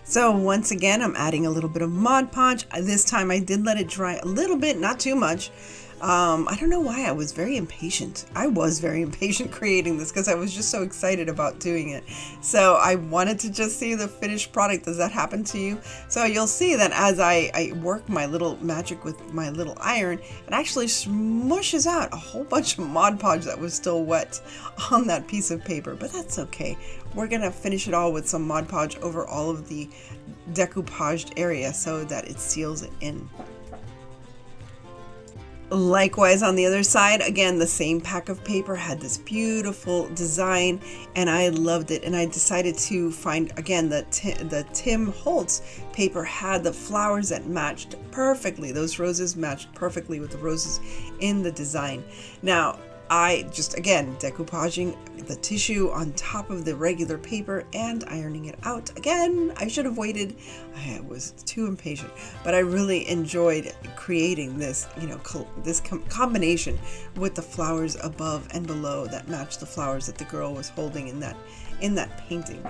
So once again, I'm adding a little bit of Mod Podge. This time I did let it dry a little bit, not too much. I don't know why I was very impatient. I was very impatient creating this because I was just so excited about doing it. So I wanted to just see the finished product. Does that happen to you? So you'll see that as I work my little magic with my little iron, it actually smushes out a whole bunch of Mod Podge that was still wet on that piece of paper, but that's okay. We're gonna finish it all with some Mod Podge over all of the decoupaged area so that it seals it in. Likewise on the other side, again, the same pack of paper had this beautiful design and I loved it, and I decided to find, again, the Tim Holtz paper had the flowers that matched perfectly. Those roses matched perfectly with the roses in the design. Now I just, again, decoupaging the tissue on top of the regular paper and ironing it out. Again, I should have waited. I was too impatient, but I really enjoyed creating this, this combination with the flowers above and below that matched the flowers that the girl was holding in that painting.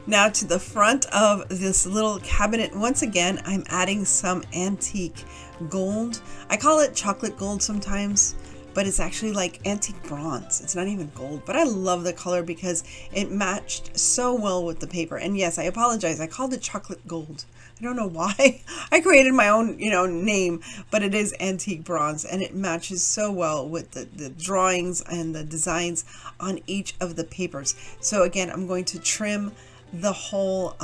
Now to the front of this little cabinet, once again, I'm adding some antique gold. I call it chocolate gold sometimes, but it's actually like antique bronze. It's not even gold, but I love the color because it matched so well with the paper. And yes, I apologize. I called it chocolate gold. I don't know why. I created my own, name, but it is antique bronze and it matches so well with the drawings and the designs on each of the papers. So again, I'm going to trim the whole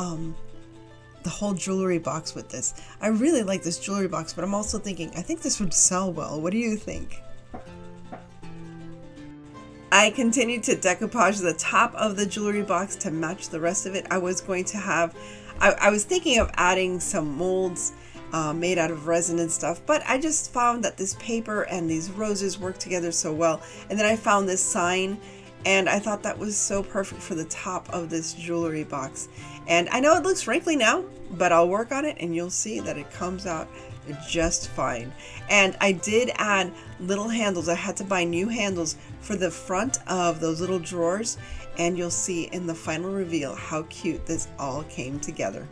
jewelry box with this. I really like this jewelry box, but I'm also thinking, I think this would sell well. What do you think? I continued to decoupage the top of the jewelry box to match the rest of it. I was going to have, I was thinking of adding some molds made out of resin and stuff, but I just found that this paper and these roses work together so well. And then I found this sign and I thought that was so perfect for the top of this jewelry box. And I know it looks wrinkly now, but I'll work on it and you'll see that it comes out just fine. And I did add little handles. I had to buy new handles for the front of those little drawers, and you'll see in the final reveal how cute this all came together.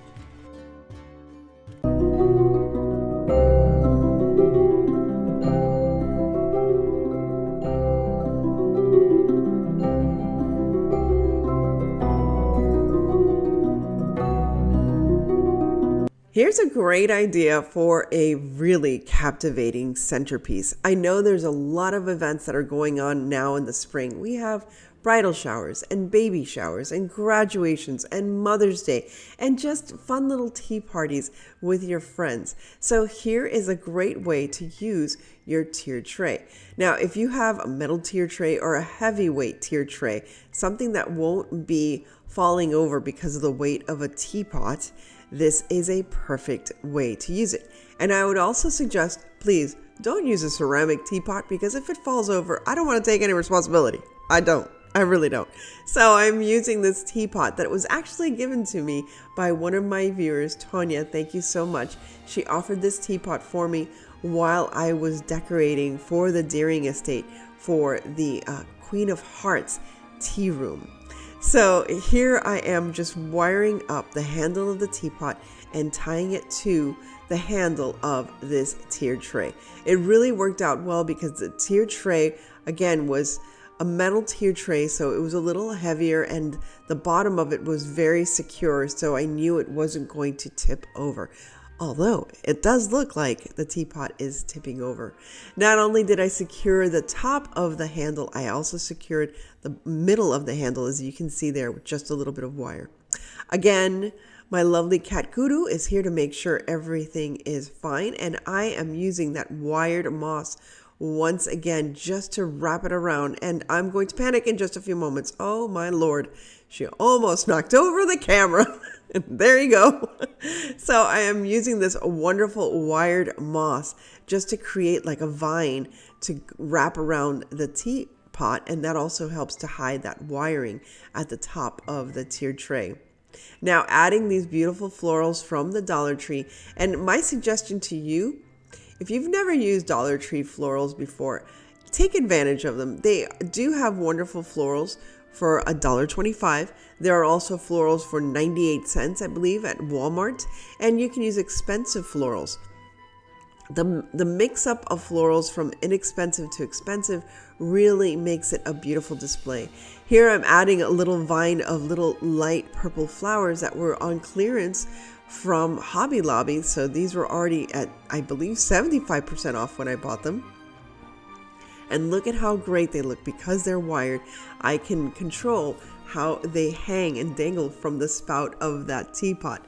Here's a great idea for a really captivating centerpiece. I know there's a lot of events that are going on now in the spring. We have bridal showers and baby showers and graduations and Mother's Day and just fun little tea parties with your friends. So here is a great way to use your tier tray. Now, if you have a metal tier tray or a heavyweight tier tray, something that won't be falling over because of the weight of a teapot, this is a perfect way to use it. And I would also suggest, please don't use a ceramic teapot, because if it falls over, I don't want to take any responsibility. I really don't. So I'm using this teapot that was actually given to me by one of my viewers, Tonya. Thank you so much. She offered this teapot for me while I was decorating for the Deering estate for the Queen of Hearts tea room. So here I am just wiring up the handle of the teapot and tying it to the handle of this tier tray. It really worked out well because the tier tray, again, was a metal tier tray, so it was a little heavier and the bottom of it was very secure, so I knew it wasn't going to tip over. Although it does look like the teapot is tipping over. Not only did I secure the top of the handle, I also secured the middle of the handle, as you can see there, with just a little bit of wire. Again, my lovely cat Guru is here to make sure everything is fine, and I am using that wired moss once again just to wrap it around, and I'm going to panic in just a few moments. Oh my Lord, she almost knocked over the camera. And there you go. So I am using this wonderful wired moss just to create like a vine to wrap around the teapot, and that also helps to hide that wiring at the top of the tier tray. Now adding these beautiful florals from the Dollar Tree, and my suggestion to you, if you've never used Dollar Tree florals before, take advantage of them. They do have wonderful florals for $1.25. There are also florals for 98 cents, I believe, at Walmart, and you can use expensive florals. The mix-up of florals from inexpensive to expensive really makes it a beautiful display. Here I'm adding a little vine of little light purple flowers that were on clearance from Hobby Lobby. So these were already at, I believe, 75% off when I bought them. And look at how great they look. Because they're wired, I can control how they hang and dangle from the spout of that teapot.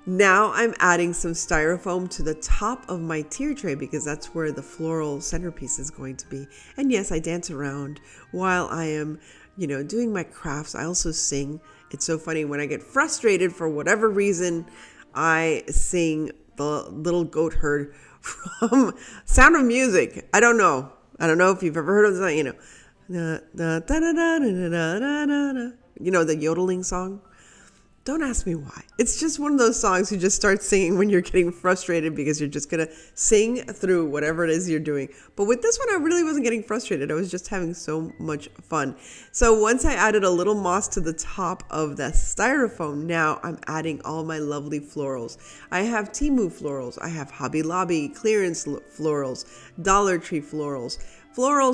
Now I'm adding some styrofoam to the top of my tier tray because that's where the floral centerpiece is going to be. And yes, I dance around while I am, doing my crafts. I also sing. It's so funny when I get frustrated for whatever reason, I sing the little goat herd from Sound of Music. I don't know if you've ever heard of that, the yodeling song. Don't ask me why. It's just one of those songs you just start singing when you're getting frustrated because you're just going to sing through whatever it is you're doing. But with this one, I really wasn't getting frustrated. I was just having so much fun. So once I added a little moss to the top of the styrofoam, now I'm adding all my lovely florals. I have Temu florals. I have Hobby Lobby clearance florals, Dollar Tree florals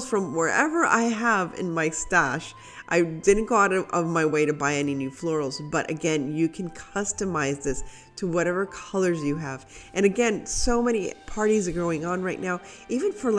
from wherever I have in my stash. I didn't go out of my way to buy any new florals, but again, you can customize this to whatever colors you have. And again, so many parties are going on right now, even for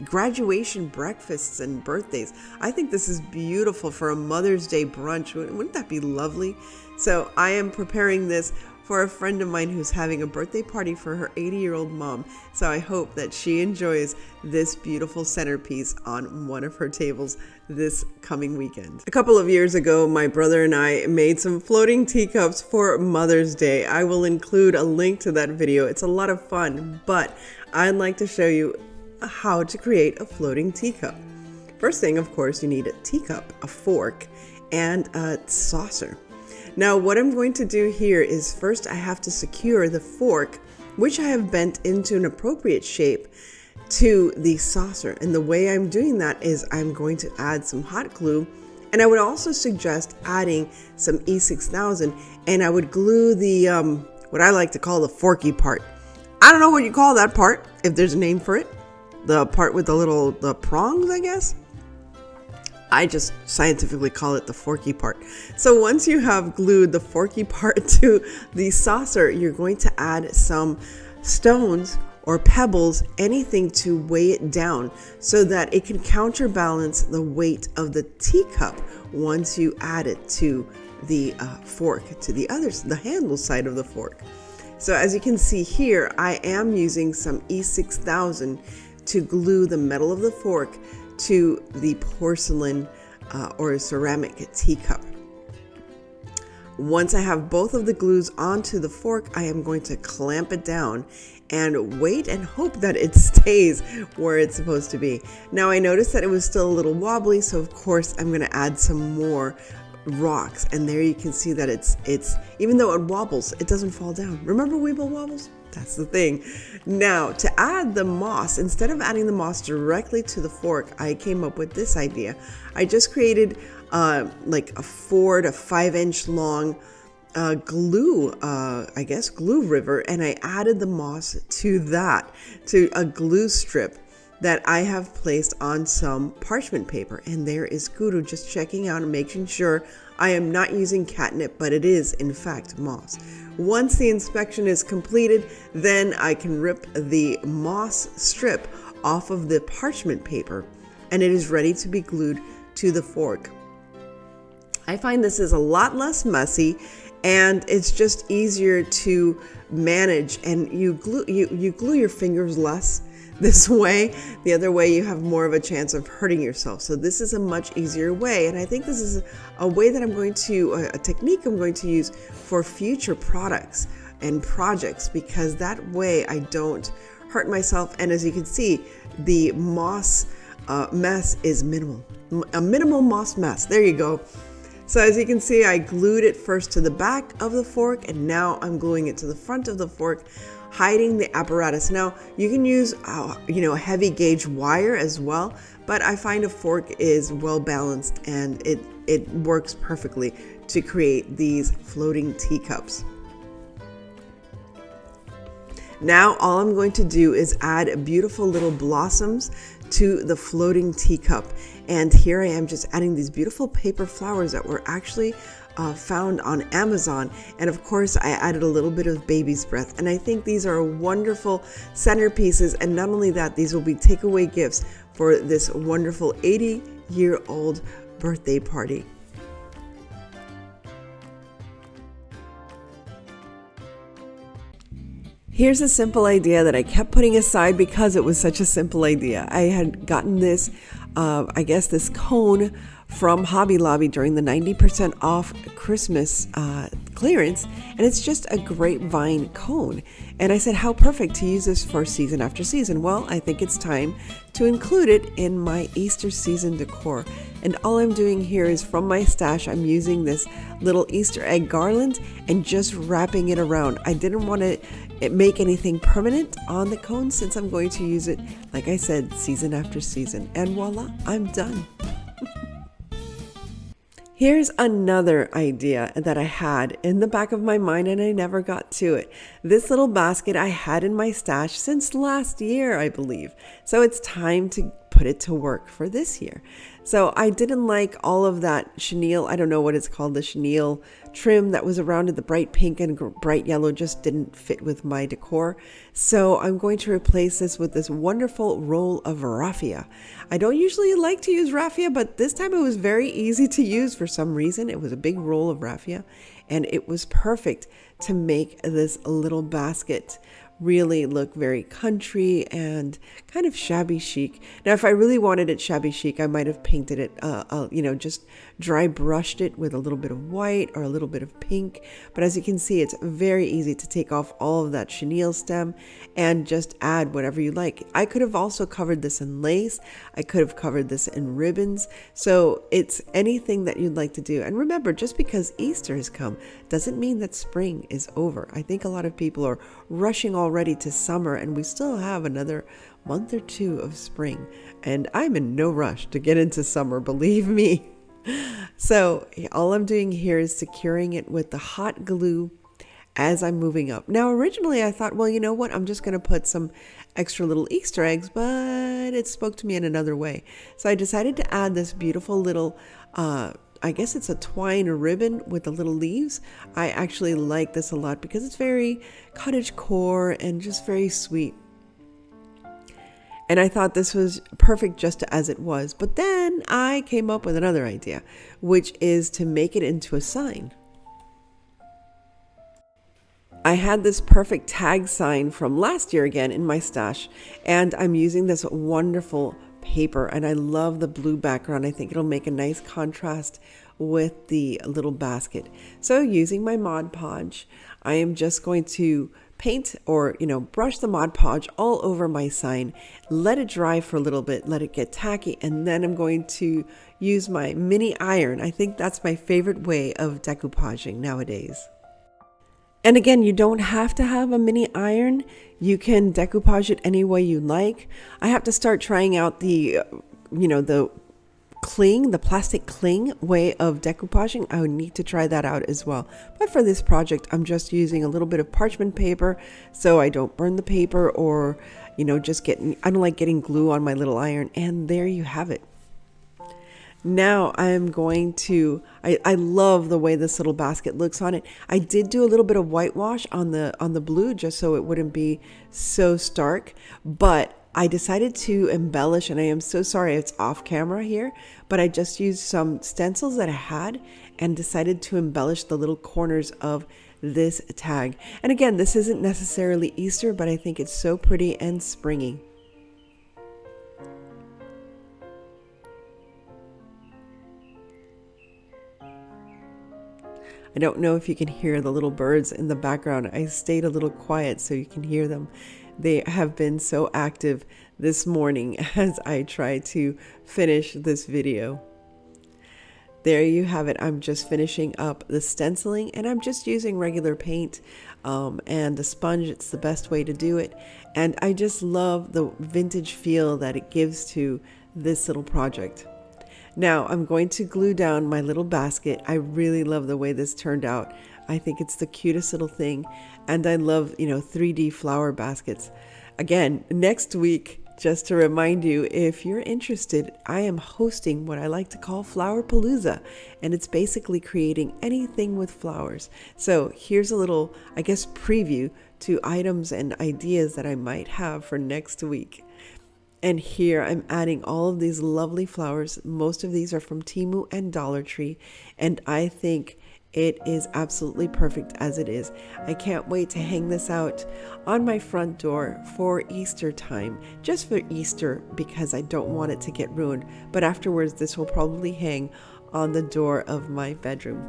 graduation breakfasts and birthdays. I think this is beautiful for a Mother's Day brunch. Wouldn't that be lovely? So I am preparing this for a friend of mine who's having a birthday party for her 80-year-old mom. So I hope that she enjoys this beautiful centerpiece on one of her tables this coming weekend. A couple of years ago, my brother and I made some floating teacups for Mother's Day. I will include a link to that video. It's a lot of fun, but I'd like to show you how to create a floating teacup. First thing, of course, you need a teacup, a fork, and a saucer. Now what I'm going to do here is first I have to secure the fork, which I have bent into an appropriate shape, to the saucer. And the way I'm doing that is I'm going to add some hot glue, and I would also suggest adding some E6000, and I would glue the what I like to call the forky part. I don't know what you call that part, if there's a name for it. The part with the prongs, I guess. I just scientifically call it the forky part. So once you have glued the forky part to the saucer, you're going to add some stones or pebbles, anything to weigh it down so that it can counterbalance the weight of the teacup once you add it to the fork, to the handle side of the fork. So as you can see here, I am using some E6000 to glue the metal of the fork to the porcelain or ceramic teacup. Once I have both of the glues onto the fork, I am going to clamp it down and wait and hope that it stays where it's supposed to be. Now I noticed that it was still a little wobbly, so of course I'm going to add some more rocks, and there you can see that it's even though it wobbles, it doesn't fall down. Remember Weeble wobbles? That's the thing. Now to add the moss, instead of adding the moss directly to the fork, I came up with this idea. I just created like a 4 to 5 inch long glue river, and I added the moss to a glue strip that I have placed on some parchment paper. And there is Guru just checking out and making sure I am not using catnip, but it is in fact moss. Once the inspection is completed, then I can rip the moss strip off of the parchment paper, and it is ready to be glued to the fork. I find this is a lot less messy, and it's just easier to manage, and you glue your fingers less this way. The other way, you have more of a chance of hurting yourself. So this is a much easier way, and I think this is a way that a technique I'm going to use for future products and projects, because that way I don't hurt myself. And as you can see, the moss mess is minimal. A minimal moss mess. There you go. So as you can see, I glued it first to the back of the fork, and now I'm gluing it to the front of the fork, hiding the apparatus. Now you can use heavy gauge wire as well, but I find a fork is well balanced, and it works perfectly to create these floating teacups. Now all I'm going to do is add beautiful little blossoms to the floating teacup. And here I am just adding these beautiful paper flowers that were actually found on Amazon. And of course I added a little bit of baby's breath. And I think these are wonderful centerpieces. And not only that, these will be takeaway gifts for this wonderful 80-year-old birthday party. Here's a simple idea that I kept putting aside because it was such a simple idea. I had gotten this, this cone from Hobby Lobby during the 90% off Christmas clearance, and it's just a grapevine cone. And I said, how perfect to use this for season after season. Well, I think it's time to include it in my Easter season decor. And all I'm doing here is from my stash, I'm using this little Easter egg garland and just wrapping it around. I didn't want to make anything permanent on the cone since I'm going to use it, like I said, season after season. And voila, I'm done. Here's another idea that I had in the back of my mind and I never got to it. This little basket I had in my stash since last year, I believe. So it's time to put it to work for this year. So I didn't like all of that chenille, I don't know what it's called, the chenille trim that was around it. The bright pink and bright yellow just didn't fit with my decor. So I'm going to replace this with this wonderful roll of raffia. I don't usually like to use raffia, but this time it was very easy to use for some reason. It was a big roll of raffia, and it was perfect to make this little basket really look very country and kind of shabby chic. Now, if I really wanted it shabby chic, I might have painted it, just dry brushed it with a little bit of white or a little bit of pink. But as you can see, it's very easy to take off all of that chenille stem and just add whatever you like. I could have also covered this in lace. I could have covered this in ribbons. So it's anything that you'd like to do. And remember, just because Easter has come doesn't mean that spring is over. I think a lot of people are rushing already to summer, and we still have another month or two of spring. And I'm in no rush to get into summer, believe me. So all I'm doing here is securing it with the hot glue as I'm moving up. Now, originally I thought, well, you know what? I'm just going to put some extra little Easter eggs, but it spoke to me in another way. So I decided to add this beautiful little, I guess it's a twine ribbon with the little leaves. I actually like this a lot because it's very cottagecore and just very sweet. And I thought this was perfect just as it was. But then I came up with another idea, which is to make it into a sign. I had this perfect tag sign from last year again in my stash, and I'm using this wonderful paper, and I love the blue background. I think it'll make a nice contrast with the little basket. So using my Mod Podge, I am just going to paint or, brush the Mod Podge all over my sign, let it dry for a little bit, let it get tacky, and then I'm going to use my mini iron. I think that's my favorite way of decoupaging nowadays. And again, you don't have to have a mini iron. You can decoupage it any way you like. I have to start trying out the cling, the plastic cling way of decoupaging. I would need to try that out as well. But for this project, I'm just using a little bit of parchment paper so I don't burn the paper or, I don't like getting glue on my little iron. And there you have it. Now I'm going to, I love the way this little basket looks on it. I did do a little bit of whitewash on the blue just so it wouldn't be so stark, but I decided to embellish, and I am so sorry it's off camera here, but I just used some stencils that I had and decided to embellish the little corners of this tag. And again, this isn't necessarily Easter, but I think it's so pretty and springy. I don't know if you can hear the little birds in the background. I stayed a little quiet so you can hear them. They have been so active this morning as I try to finish this video. There you have it. I'm just finishing up the stenciling, and I'm just using regular paint and a sponge. It's the best way to do it. And I just love the vintage feel that it gives to this little project. Now I'm going to glue down my little basket. I really love the way this turned out. I think it's the cutest little thing. And I love, 3D flower baskets. Again, next week, just to remind you, if you're interested, I am hosting what I like to call Flower Palooza. And it's basically creating anything with flowers. So here's a little, preview to items and ideas that I might have for next week. And here I'm adding all of these lovely flowers. Most of these are from Temu and Dollar Tree. And I think it is absolutely perfect as it is. I can't wait to hang this out on my front door for Easter time. Just for Easter, because I don't want it to get ruined. But afterwards, this will probably hang on the door of my bedroom.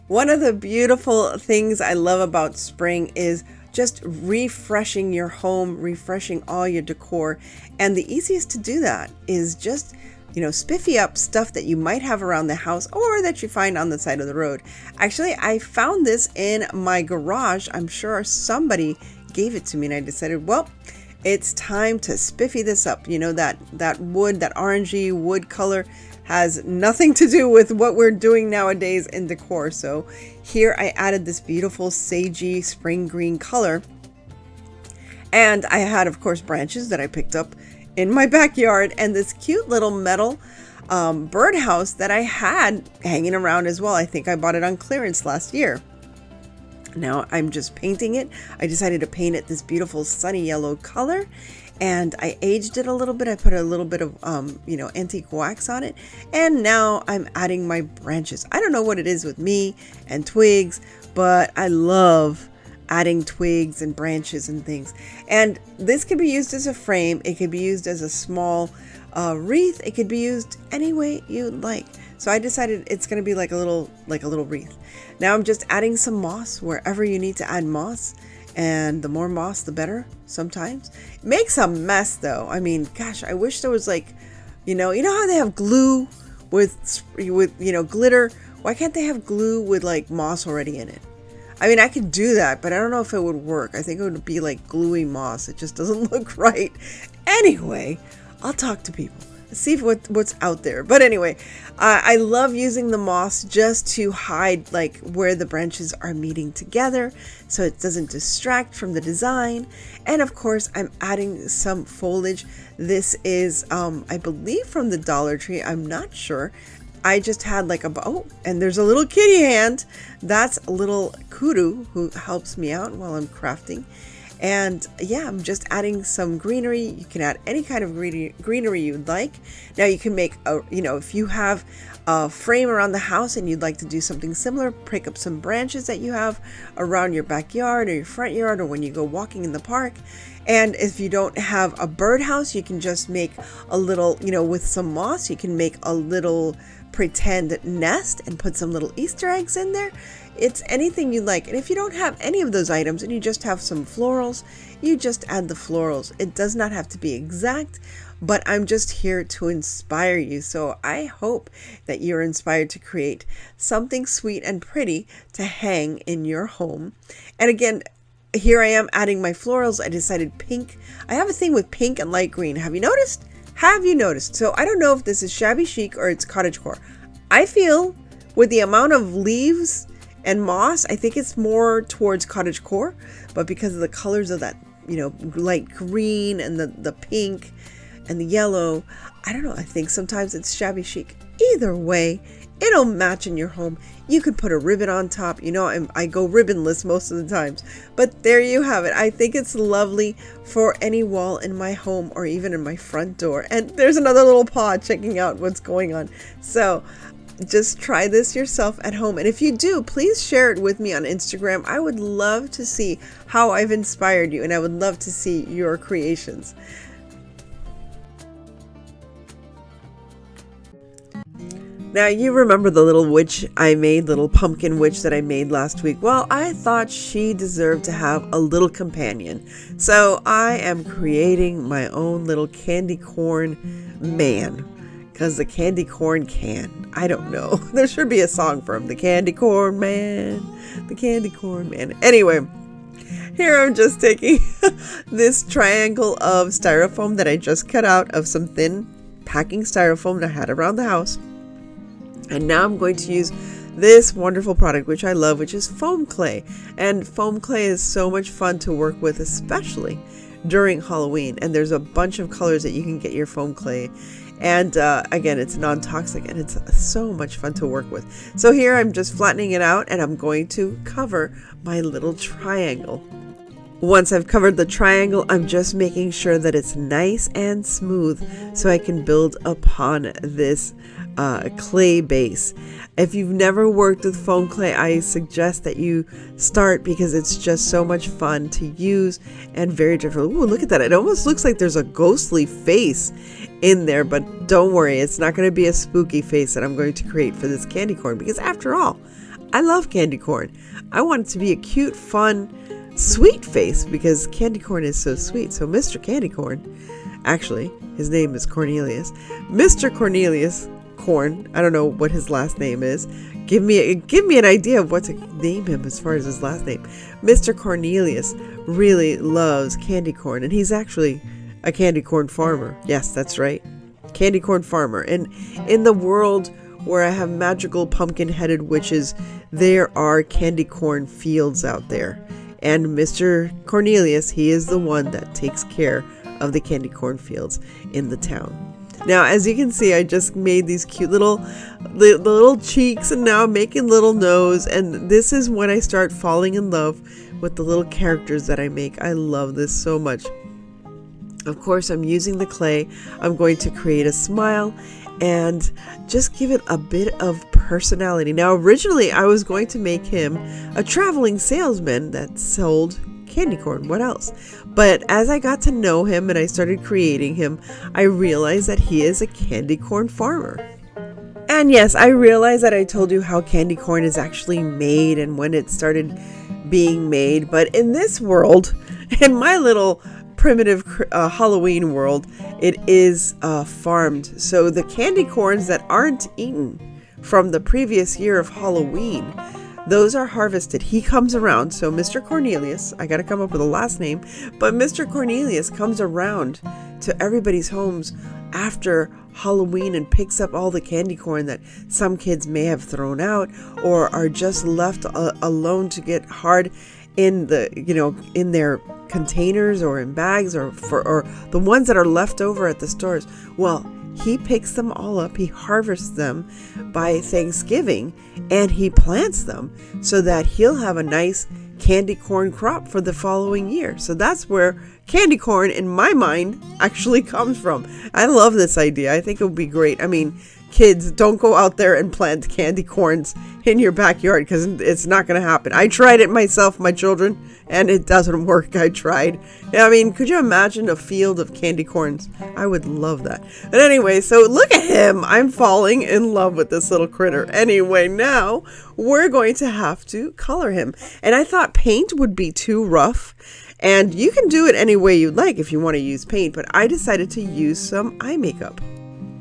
One of the beautiful things I love about spring is just refreshing your home, refreshing all your decor. And the easiest to do that is just, spiffy up stuff that you might have around the house or that you find on the side of the road. Actually, I found this in my garage. I'm sure somebody gave it to me, and I decided, well, it's time to spiffy this up. That wood, that orangey wood color has nothing to do with what we're doing nowadays in decor. So here I added this beautiful sagey spring green color. And I had, of course, branches that I picked up in my backyard, and this cute little metal birdhouse that I had hanging around as well. I think I bought it on clearance last year. Now I'm just painting it. I decided to paint it this beautiful sunny yellow color, and I aged it a little bit. I put a little bit of antique wax on it, and now I'm adding my branches. I don't know what it is with me and twigs, but I love adding twigs and branches and things. And this could be used as a frame. It could be used as a small wreath. It could be used any way you like. So I decided it's going to be like a little wreath. Now I'm just adding some moss wherever you need to add moss, and the more moss the better. Sometimes it makes a mess though. I mean, gosh, I wish there was you know how they have glue with glitter. Why can't they have glue with moss already in it? I mean, I could do that, but I don't know if it would work. I think it would be like gluey moss. It just doesn't look right. Anyway, I'll talk to people, see what's out there. But anyway, I love using the moss just to hide where the branches are meeting together, so it doesn't distract from the design. And of course, I'm adding some foliage. This is, I believe, from the Dollar Tree. I'm not sure. I just had and there's a little kitty hand. That's a little kudu who helps me out while I'm crafting. And yeah, I'm just adding some greenery. You can add any kind of greenery you'd like. Now you can make a, if you have a frame around the house and you'd like to do something similar, pick up some branches that you have around your backyard or your front yard, or when you go walking in the park. And if you don't have a birdhouse, you can just make a little, with some moss, you can make a little pretend nest and put some little Easter eggs in there. It's anything you like. And if you don't have any of those items and you just have some florals, you just add the florals. It does not have to be exact, but I'm just here to inspire you. So I hope that you're inspired to create something sweet and pretty to hang in your home. And again, here I am adding my florals. I decided pink. I have a thing with pink and light green. Have you noticed? Have you noticed? So I don't know if this is shabby chic or it's cottagecore. I feel with the amount of leaves and moss, I think it's more towards cottagecore, but because of the colors of that, light green and the pink and the yellow, I don't know. I think sometimes it's shabby chic. Either way, it'll match in your home. You could put a ribbon on top. I go ribbonless most of the times, but there you have it. I think it's lovely for any wall in my home or even in my front door. And there's another little paw checking out what's going on. So just try this yourself at home. And if you do, please share it with me on Instagram. I would love to see how I've inspired you, and I would love to see your creations. Now, you remember the little pumpkin witch that I made last week? Well, I thought she deserved to have a little companion. So I am creating my own little candy corn man. Because the candy corn can. I don't know. There should be a song for him. The candy corn man. The candy corn man. Anyway, here I'm just taking this triangle of styrofoam that I just cut out of some thin packing styrofoam that I had around the house. And now I'm going to use this wonderful product, which I love, which is foam clay. And foam clay is so much fun to work with, especially during Halloween. And there's a bunch of colors that you can get your foam clay. And again, it's non-toxic and it's so much fun to work with. So here I'm just flattening it out and I'm going to cover my little triangle. Once I've covered the triangle, I'm just making sure that it's nice and smooth so I can build upon this clay base. If you've never worked with foam clay, I suggest that you start because it's just so much fun to use and very different. Ooh, look at that. It almost looks like there's a ghostly face in there, but don't worry. It's not going to be a spooky face that I'm going to create for this candy corn because after all, I love candy corn. I want it to be a cute, fun, sweet face because candy corn is so sweet. So Mr. Candy Corn, actually, his name is Cornelius. Mr. Cornelius Corn, I don't know what his last name is. Give me an idea of what to name him as far as his last name. Mr. Cornelius really loves candy corn, and he's actually a candy corn farmer. Yes, that's right. Candy corn farmer. And in the world where I have magical pumpkin-headed witches, there are candy corn fields out there. And Mr. Cornelius, he is the one that takes care of the candy corn fields in the town. Now, as you can see, I just made these cute little cheeks, and now I'm making little nose. And this is when I start falling in love with the little characters that I make. I love this so much. Of course, I'm using the clay. I'm going to create a smile and just give it a bit of personality. Now, originally, I was going to make him a traveling salesman that sold candy corn. What else? But as I got to know him and I started creating him, I realized that he is a candy corn farmer. And yes, I realized that I told you how candy corn is actually made and when it started being made. But in this world, in my little primitive Halloween world, it is farmed. So the candy corns that aren't eaten from the previous year of Halloween, those are harvested. He comes around. So Mr. Cornelius, I got to come up with a last name, but Mr. Cornelius comes around to everybody's homes after Halloween and picks up all the candy corn that some kids may have thrown out or are just left alone to get hard in in their containers or in bags or the ones that are left over at the stores. Well, he picks them all up, he harvests them by Thanksgiving, and he plants them so that he'll have a nice candy corn crop for the following year. So that's where candy corn, in my mind, actually comes from. I love this idea. I think it would be great. I mean, kids, don't go out there and plant candy corns in your backyard because it's not going to happen. I tried it myself, my children, and it doesn't work. I tried. I mean, could you imagine a field of candy corns? I would love that. But anyway, so look at him. I'm falling in love with this little critter. Anyway, now we're going to have to color him. And I thought paint would be too rough. And you can do it any way you'd like if you want to use paint, but I decided to use some eye makeup.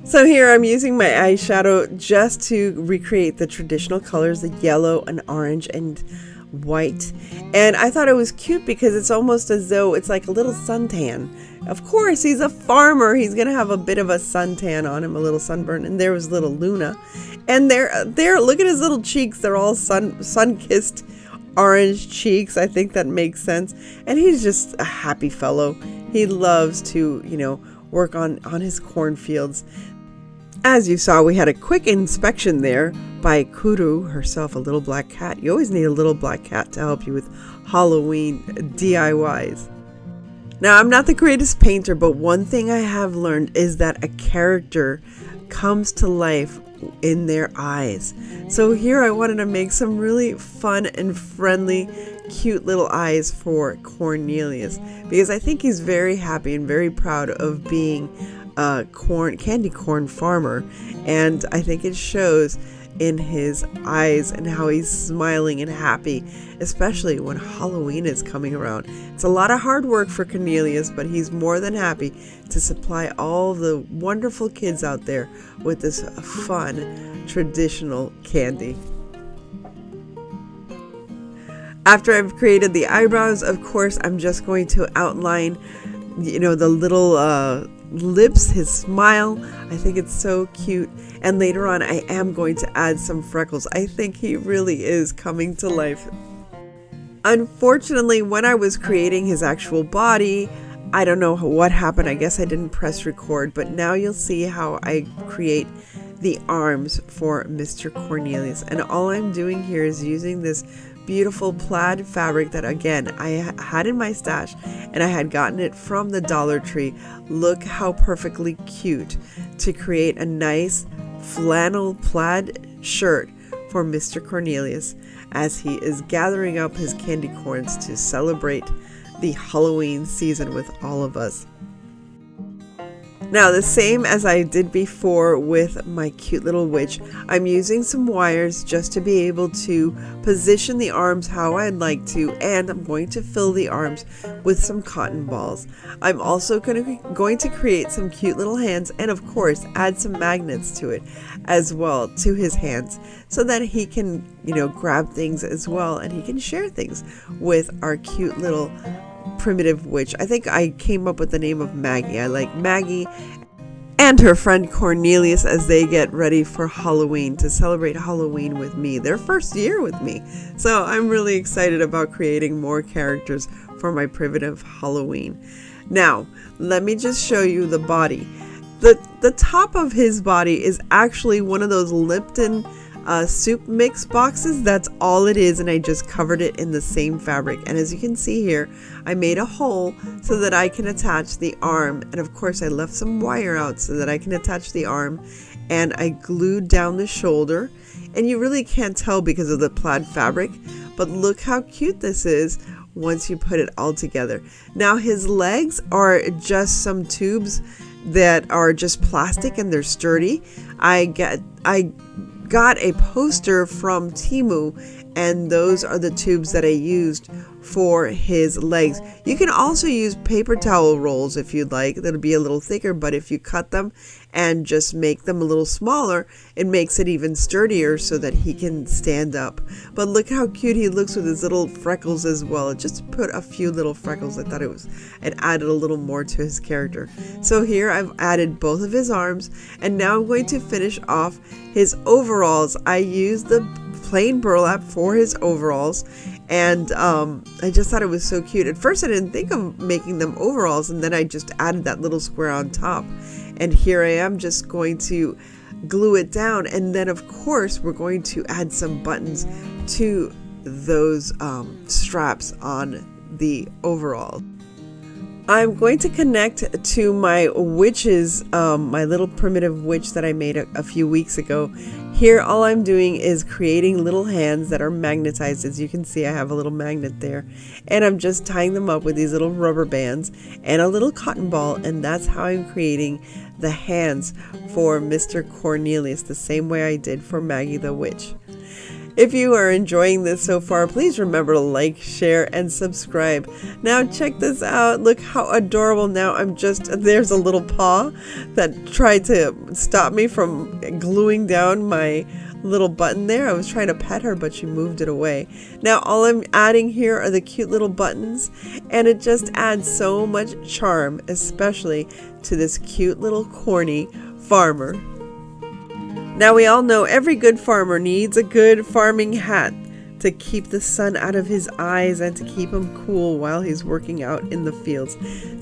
So here I'm using my eyeshadow just to recreate the traditional colors, the yellow and orange and white. And I thought it was cute because it's almost as though it's like a little suntan. Of course, he's a farmer. He's going to have a bit of a suntan on him, a little sunburn. And there was little Luna. And there, look at his little cheeks. They're all sun-kissed orange cheeks. I think that makes sense. And he's just a happy fellow. He loves to, work on his cornfields. As you saw, we had a quick inspection there by Kuru herself, a little black cat. You always need a little black cat to help you with Halloween DIYs. Now, I'm not the greatest painter, but one thing I have learned is that a character comes to life in their eyes. So here I wanted to make some really fun and friendly, cute little eyes for Cornelius, because I think he's very happy and very proud of being a candy corn farmer, and I think it shows in his eyes and how he's smiling and happy, especially when Halloween is coming around. It's a lot of hard work for Cornelius, but he's more than happy to supply all the wonderful kids out there with this fun traditional candy. After I've created the eyebrows, of course, I'm just going to outline, the little lips, his smile. I think it's so cute. And later on, I am going to add some freckles. I think he really is coming to life. Unfortunately, when I was creating his actual body, I don't know what happened. I guess I didn't press record, but now you'll see how I create the arms for Mr. Cornelius. And all I'm doing here is using this beautiful plaid fabric that, again, I had in my stash and I had gotten it from the Dollar Tree. Look how perfectly cute to create a nice flannel plaid shirt for Mr. Cornelius as he is gathering up his candy corns to celebrate the Halloween season with all of us. Now, the same as I did before with my cute little witch, I'm using some wires just to be able to position the arms how I'd like to, and I'm going to fill the arms with some cotton balls. I'm also going to create some cute little hands and, of course, add some magnets to it as well, to his hands, so that he can, grab things as well, and he can share things with our cute little primitive witch. I think I came up with the name of Maggie. I like Maggie and her friend Cornelius as they get ready for Halloween, to celebrate Halloween with me, their first year with me. So I'm really excited about creating more characters for my primitive Halloween. Now, let me just show you the body. The top of his body is actually one of those Lipton soup mix boxes. That's all it is, and I just covered it in the same fabric. And as you can see here, I made a hole so that I can attach the arm, and of course I left some wire out so that I can attach the arm, and I glued down the shoulder. And you really can't tell because of the plaid fabric, but look how cute this is once you put it all together. Now his legs are just some tubes that are just plastic and they're sturdy. I got a poster from Temu, and those are the tubes that I used for his legs. You can also use paper towel rolls if you'd like. That'll be a little thicker, but if you cut them and just make them a little smaller, it makes it even sturdier so that he can stand up. But look how cute he looks with his little freckles as well. Just put a few little freckles. I thought it added a little more to his character. So here I've added both of his arms, and now I'm going to finish off his overalls. I used the plain burlap for his overalls, and I just thought it was so cute. At first I didn't think of making them overalls, and then I just added that little square on top, and here I am just going to glue it down. And then of course we're going to add some buttons to those straps on the overall. I'm going to connect to my witches, my little primitive witch that I made a few weeks ago. Here, all I'm doing is creating little hands that are magnetized. As you can see, I have a little magnet there. And I'm just tying them up with these little rubber bands and a little cotton ball. And that's how I'm creating the hands for Mr. Cornelius, the same way I did for Maggie the Witch. If you are enjoying this so far, please remember to like, share, and subscribe. Now check this out. Look how adorable. Now there's a little paw that tried to stop me from gluing down my little button there. I was trying to pet her, but she moved it away. Now all I'm adding here are the cute little buttons, and it just adds so much charm, especially to this cute little corny farmer. Now we all know every good farmer needs a good farming hat to keep the sun out of his eyes and to keep him cool while he's working out in the fields.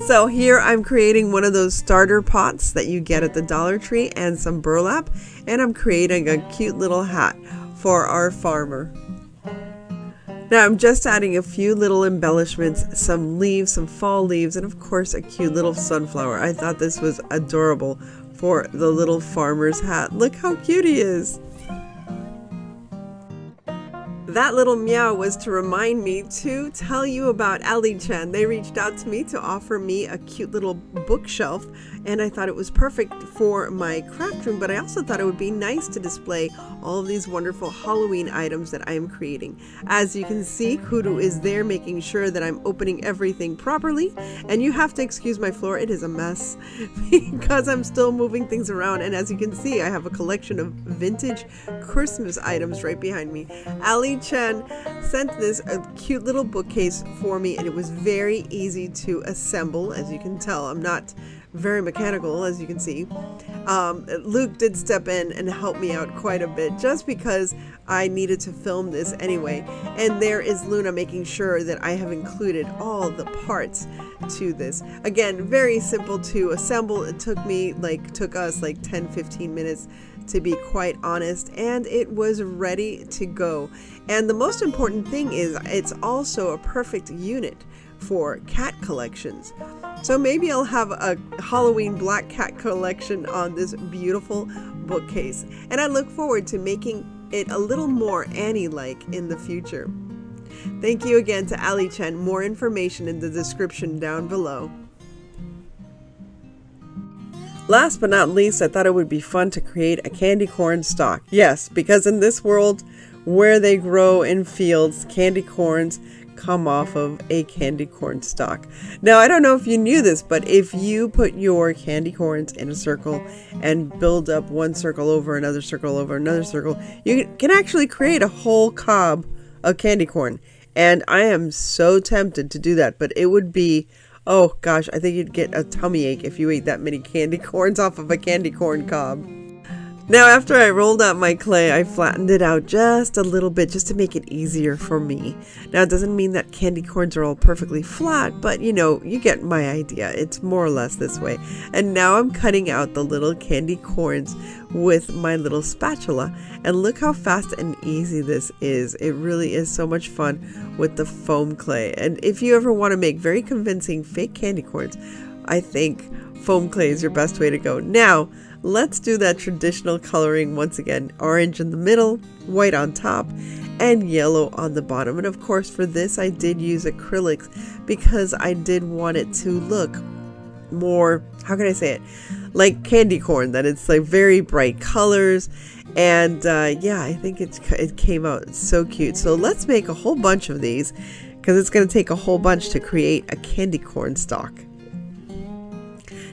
So here I'm creating one of those starter pots that you get at the Dollar Tree and some burlap, and I'm creating a cute little hat for our farmer. Now I'm just adding a few little embellishments, some leaves, some fall leaves, and of course a cute little sunflower. I thought this was adorable for the little farmer's hat. Look how cute he is. That little meow was to remind me to tell you about Ali Chen. They reached out to me to offer me a cute little bookshelf, and I thought it was perfect for my craft room, but I also thought it would be nice to display all of these wonderful Halloween items that I am creating. As you can see, Kudu is there making sure that I'm opening everything properly, and you have to excuse my floor, it is a mess because I'm still moving things around. And as you can see, I have a collection of vintage Christmas items right behind me. Ali Chen sent this a cute little bookcase for me, and it was very easy to assemble. As you can tell, I'm not very mechanical, as you can see. Luke did step in and help me out quite a bit just because I needed to film this anyway. And there is Luna making sure that I have included all the parts to this. Again, very simple to assemble. It took us like 10-15 minutes, to be quite honest, and it was ready to go. And the most important thing is it's also a perfect unit for cat collections. So maybe I'll have a Halloween black cat collection on this beautiful bookcase, and I look forward to making it a little more Annie-like in the future. Thank you again to Ali Chen. More information in the description down below. Last but not least, I thought it would be fun to create a candy corn stalk. Yes, because in this world where they grow in fields, candy corns come off of a candy corn stalk. Now, I don't know if you knew this, but if you put your candy corns in a circle and build up one circle over another circle over another circle, you can actually create a whole cob of candy corn. And I am so tempted to do that, but it would be, oh gosh, I think you'd get a tummy ache if you ate that many candy corns off of a candy corn cob. Now, after I rolled out my clay, I flattened it out just a little bit just to make it easier for me. Now, it doesn't mean that candy corns are all perfectly flat, but you know, you get my idea. It's more or less this way. And now I'm cutting out the little candy corns with my little spatula. And look how fast and easy this is. It really is so much fun with the foam clay. And if you ever want to make very convincing fake candy corns, I think foam clay is your best way to go. Now, let's do that traditional coloring once again. Orange in the middle, white on top, and yellow on the bottom. And of course, for this, I did use acrylics because I did want it to look more, how can I say it, like candy corn, that it's like very bright colors. And yeah, I think it came out so cute. So let's make a whole bunch of these because it's going to take a whole bunch to create a candy corn stalk.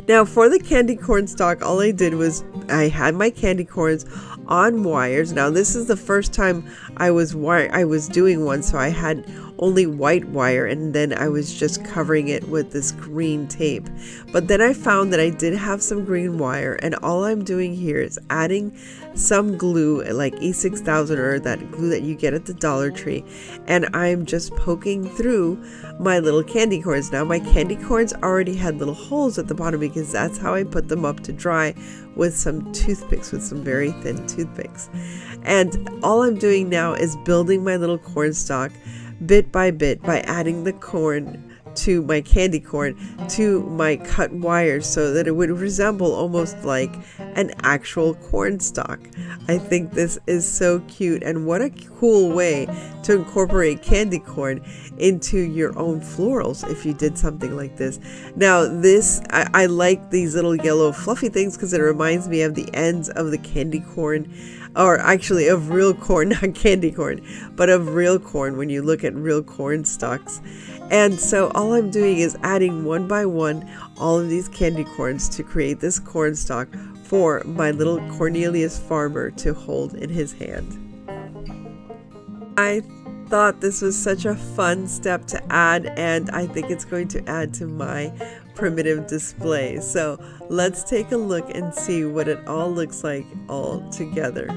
Now, for the candy corn stalk, all I did was I had my candy corns on wires. Now, this is the first time I was doing one, so I had only white wire, and then I was just covering it with this green tape. But then I found that I did have some green wire, and all I'm doing here is adding some glue like E6000 or that glue that you get at the Dollar Tree, and I'm just poking through my little candy corns. Now my candy corns already had little holes at the bottom because that's how I put them up to dry, with some toothpicks, with some very thin toothpicks. And all I'm doing now is building my little cornstalk bit by bit by adding the corn to my candy corn to my cut wires so that it would resemble almost like an actual cornstalk. I think this is so cute, and what a cool way to incorporate candy corn into your own florals if you did something like this. Now this, I like these little yellow fluffy things because it reminds me of the ends of the candy corn, or actually of real corn, not candy corn, but of real corn when you look at real corn stalks. And so all I'm doing is adding one by one all of these candy corns to create this cornstalk for my little Cornelius farmer to hold in his hand. I thought this was such a fun step to add, and I think it's going to add to my primitive display. So let's take a look and see what it all looks like all together.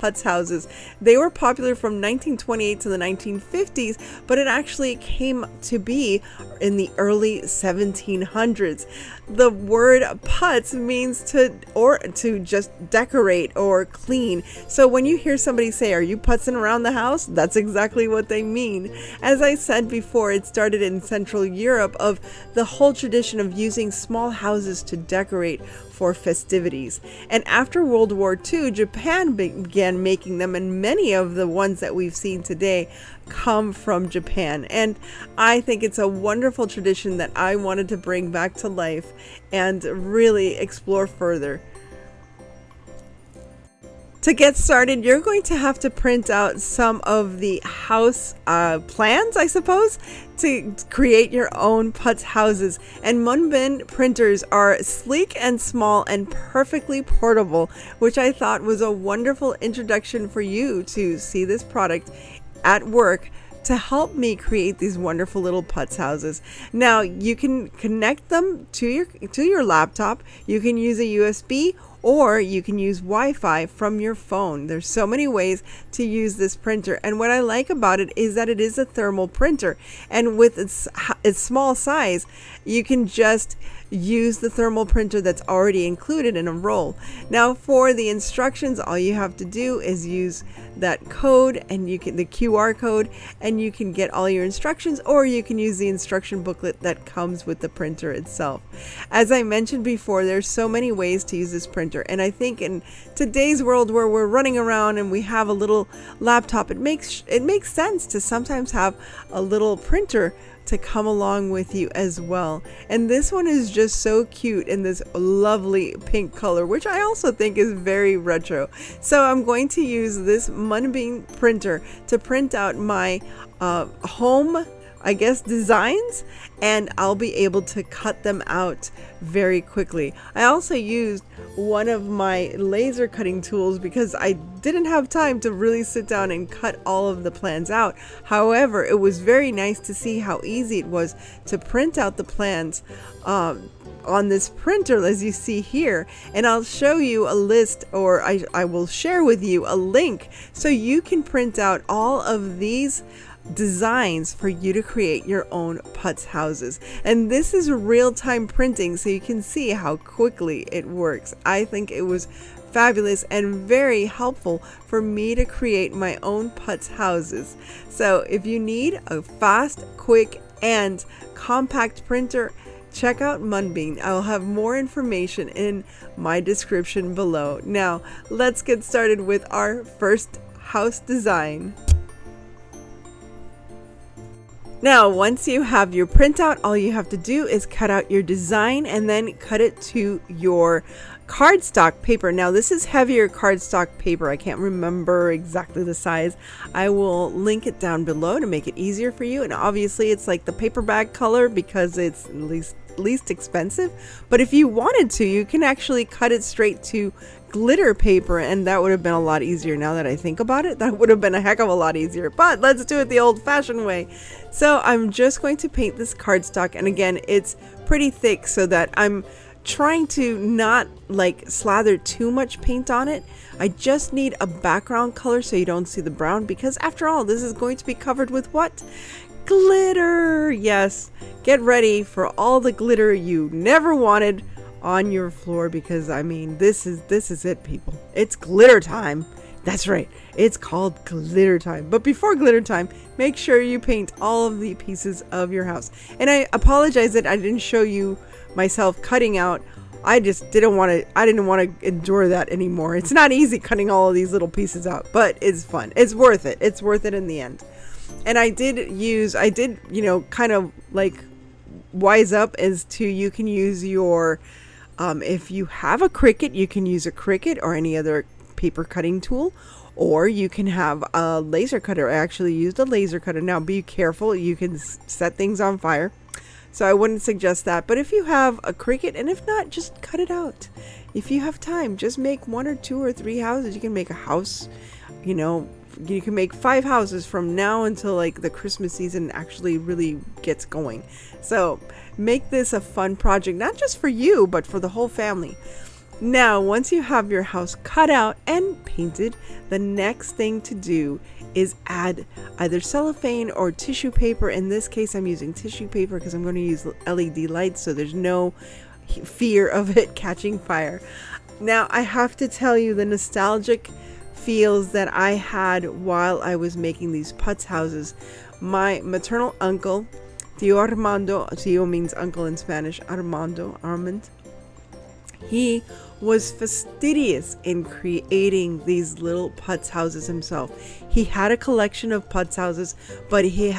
Putz houses. They were popular from 1928 to the 1950s, but it actually came to be in the early 1700s. The word putz means to just decorate or clean. So when you hear somebody say, "Are you putzing around the house?" that's exactly what they mean. As I said before, it started in Central Europe, of the whole tradition of using small houses to decorate for festivities. And after World War II, Japan began making them, and many of the ones that we've seen today come from Japan. And I think it's a wonderful tradition that I wanted to bring back to life and really explore further. To get started, you're going to have to print out some of the house plans, I suppose, to create your own putz houses. And Munbin printers are sleek and small and perfectly portable, which I thought was a wonderful introduction for you to see this product at work to help me create these wonderful little putz houses. Now you can connect them to your laptop. You can use a USB, or you can use Wi-Fi from your phone. There's so many ways to use this printer, and what I like about it is that it is a thermal printer, and with its small size, you can just use the thermal printer that's already included in a roll. Now for the instructions, all you have to do is use that code, and the QR code, and you can get all your instructions, or you can use the instruction booklet that comes with the printer itself. As I mentioned before, there's so many ways to use this printer, and I think in today's world where we're running around and we have a little laptop, it makes sense to sometimes have a little printer to come along with you as well. And this one is just so cute in this lovely pink color, which I also think is very retro. So I'm going to use this Munbin printer to print out my home, I guess, designs, and I'll be able to cut them out very quickly. I also used one of my laser cutting tools because I didn't have time to really sit down and cut all of the plans out. However, it was very nice to see how easy it was to print out the plans on this printer, as you see here. And I'll show you a list, or I will share with you a link so you can print out all of these designs for you to create your own putz houses. And this is real-time printing, so you can see how quickly it works. I think it was fabulous and very helpful for me to create my own putz houses. So if you need a fast, quick, and compact printer, check out Munbin. I will have more information in my description below. Now let's get started with our first house design. Now, once you have your printout, all you have to do is cut out your design and then cut it to your cardstock paper. Now, this is heavier cardstock paper. I can't remember exactly the size. I will link it down below to make it easier for you. And obviously, it's like the paper bag color because it's least expensive. But if you wanted to, you can actually cut it straight to glitter paper, and that would have been a lot easier. Now that I think about it, that would have been a heck of a lot easier, but let's do it the old-fashioned way. So I'm just going to paint this cardstock, and again, it's pretty thick so that I'm trying to not like slather too much paint on it. I just need a background color so you don't see the brown, because after all, this is going to be covered with what? Glitter. Yes, get ready for all the glitter you never wanted on your floor, because I mean, this is it, people. It's glitter time. That's right, it's called glitter time. But before glitter time, make sure you paint all of the pieces of your house. And I apologize that I didn't show you myself cutting out. I didn't want to endure that anymore. It's not easy cutting all of these little pieces out, but it's fun. It's worth it. It's worth it in the end. And I did, kind of like wise up as to, you can use your if you have a Cricut, you can use a Cricut or any other paper cutting tool, or you can have a laser cutter. I actually used a laser cutter. Now be careful, you can set things on fire, so I wouldn't suggest that. But if you have a Cricut, and if not, just cut it out. If you have time, just make 1 or 2 or 3 houses. You can make a house, you can make 5 houses from now until like the Christmas season actually really gets going. So make this a fun project, not just for you, but for the whole family. Now, once you have your house cut out and painted, the next thing to do is add either cellophane or tissue paper. In this case, I'm using tissue paper because I'm going to use LED lights, so there's no fear of it catching fire. Now, I have to tell you the nostalgic feels that I had while I was making these putz houses. My maternal uncle, Tío Armando, Tío means uncle in Spanish, Armand. He was fastidious in creating these little putz houses himself. He had a collection of putz houses, but he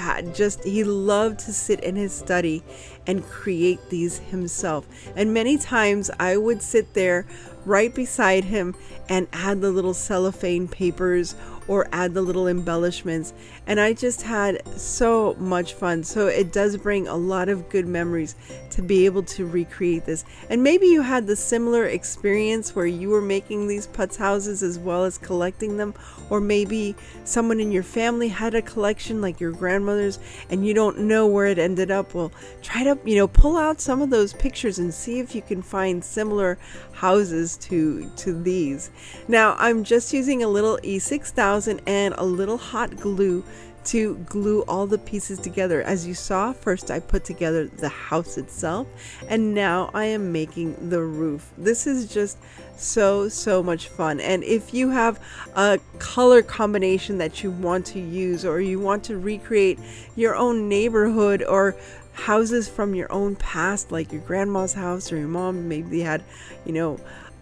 loved to sit in his study and create these himself. And many times I would sit there right beside him and add the little cellophane papers or add the little embellishments, and I just had so much fun. So it does bring a lot of good memories to be able to recreate this. And maybe you had the similar experience where you were making these putz houses as well as collecting them, or maybe someone in your family had a collection like your grandmother's and you don't know where it ended up. Well, try to pull out some of those pictures and see if you can find similar houses to these. Now I'm just using a little E6000 and a little hot glue to glue all the pieces together. As you saw, first I put together the house itself, and now I am making the roof. This is just so much fun. And if you have a color combination that you want to use, or you want to recreate your own neighborhood or houses from your own past, like your grandma's house or your mom, maybe they had,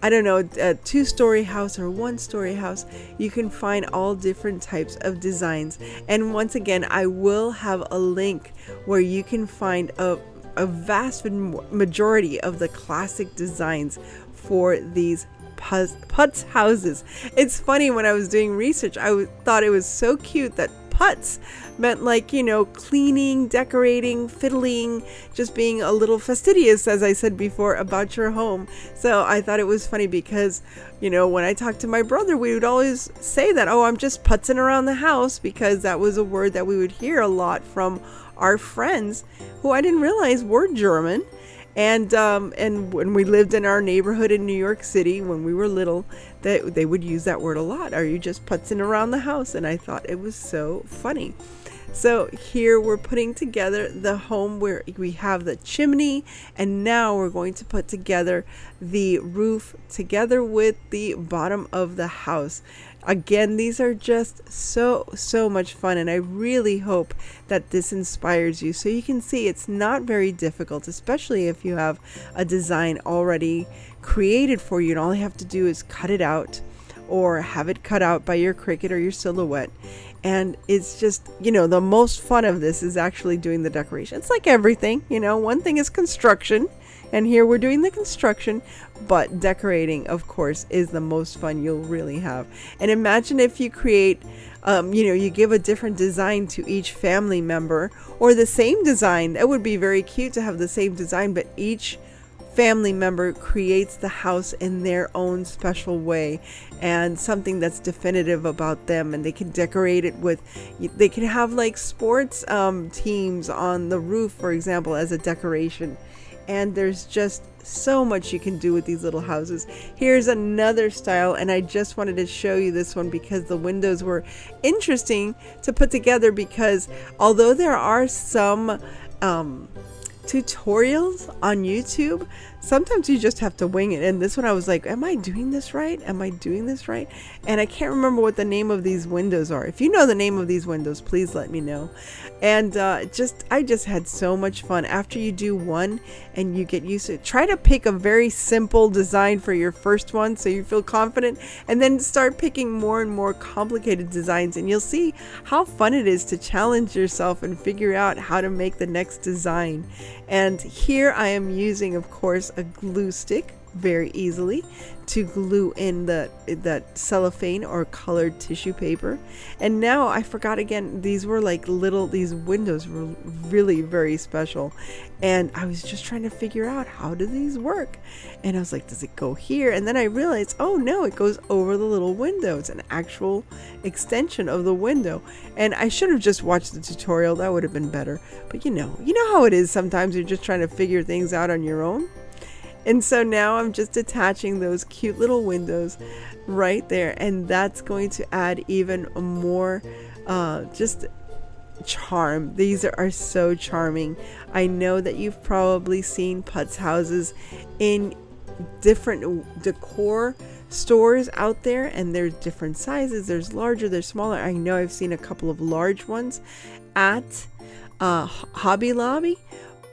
I don't know, a 2-story house or 1-story house, you can find all different types of designs. And once again, I will have a link where you can find a vast majority of the classic designs for these putz houses. It's funny, when I was doing research, I thought it was so cute that putz meant like, cleaning, decorating, fiddling, just being a little fastidious, as I said before, about your home. So I thought it was funny because, when I talked to my brother, we would always say that, oh, I'm just putzing around the house, because that was a word that we would hear a lot from our friends who I didn't realize were German. And when we lived in our neighborhood in New York City, when we were little, they would use that word a lot. Are you just putzing around the house? And I thought it was so funny. So here we're putting together the home where we have the chimney, and now we're going to put together the roof together with the bottom of the house. Again, these are just so much fun, and I really hope that this inspires you. So you can see it's not very difficult, especially if you have a design already created for you, and all you have to do is cut it out or have it cut out by your Cricut or your Silhouette. And it's just, the most fun of this is actually doing the decoration. It's like everything, one thing is construction, and here we're doing the construction, but decorating, of course, is the most fun you'll really have. And imagine if you create, you give a different design to each family member, or the same design. That would be very cute to have the same design, but each family member creates the house in their own special way and something that's definitive about them, and they can decorate it with, they can have like sports teams on the roof, for example, as a decoration. And there's just so much you can do with these little houses. Here's another style, and I just wanted to show you this one because the windows were interesting to put together, because although there are some tutorials on YouTube, sometimes you just have to wing it. And this one I was like, am I doing this right? Am I doing this right? And I can't remember what the name of these windows are. If you know the name of these windows, please let me know. And I just had so much fun. After you do one and you get used to it, try to pick a very simple design for your first one so you feel confident, and then start picking more and more complicated designs, and you'll see how fun it is to challenge yourself and figure out how to make the next design. And here I am using, of course, a glue stick very easily to glue in that cellophane or colored tissue paper. And now I forgot again, these were like these windows were really very special, and I was just trying to figure out, how do these work? And I was like, does it go here? And then I realized, oh no, it goes over the little window. It's an actual extension of the window. And I should have just watched the tutorial. That would have been better. But you know how it is, sometimes you're just trying to figure things out on your own. And so now I'm just attaching those cute little windows right there, and that's going to add even more just charm. These are so charming. I know that you've probably seen putz houses in different decor stores out there, and there's different sizes. There's larger, there's smaller. I know I've seen a couple of large ones at Hobby Lobby,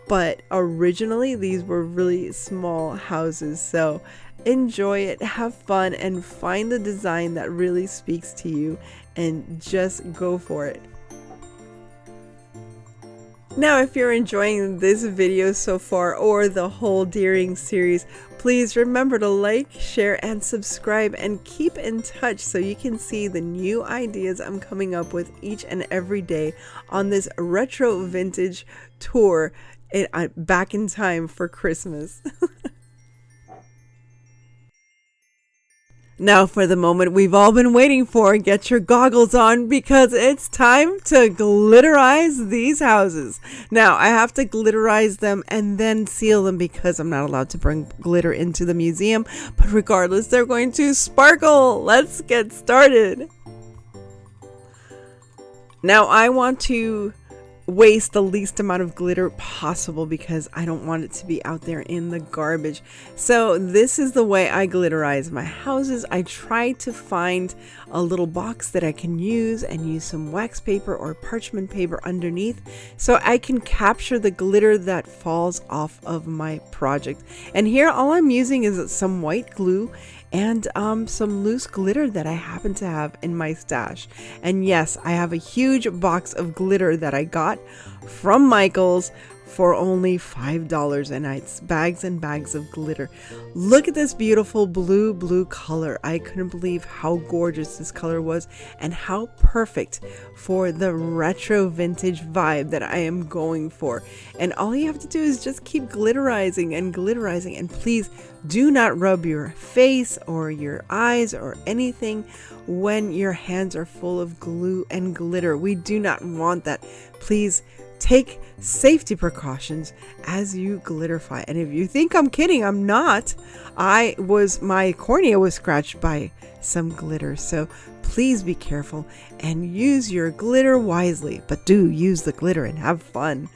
but originally these were really small houses. So enjoy it, have fun, and find the design that really speaks to you, and just go for it. Now, if you're enjoying this video so far, or the whole Deering series, please remember to like, share, and subscribe, and keep in touch so you can see the new ideas I'm coming up with each and every day on this retro vintage tour back in time for Christmas. Now for the moment we've all been waiting for. Get your goggles on, because it's time to glitterize these houses. Now I have to glitterize them and then seal them, because I'm not allowed to bring glitter into the museum. But regardless, they're going to sparkle. Let's get started. Now I want to waste the least amount of glitter possible, because I don't want it to be out there in the garbage. So this is the way I glitterize my houses. I try to find a little box that I can use, and use some wax paper or parchment paper underneath, so I can capture the glitter that falls off of my project. And here all I'm using is some white glue and some loose glitter that I happen to have in my stash. And yes, I have a huge box of glitter that I got from Michael's for only $5, and it's bags and bags of glitter. Look at this beautiful blue color. I couldn't believe how gorgeous this color was, and how perfect for the retro vintage vibe that I am going for. And all you have to do is just keep glitterizing and glitterizing, and please do not rub your face or your eyes or anything when your hands are full of glue and glitter. We do not want that. Please take safety precautions as you glitterify. And if you think I'm kidding, I'm not. My cornea was scratched by some glitter, so please be careful and use your glitter wisely, but do use the glitter and have fun.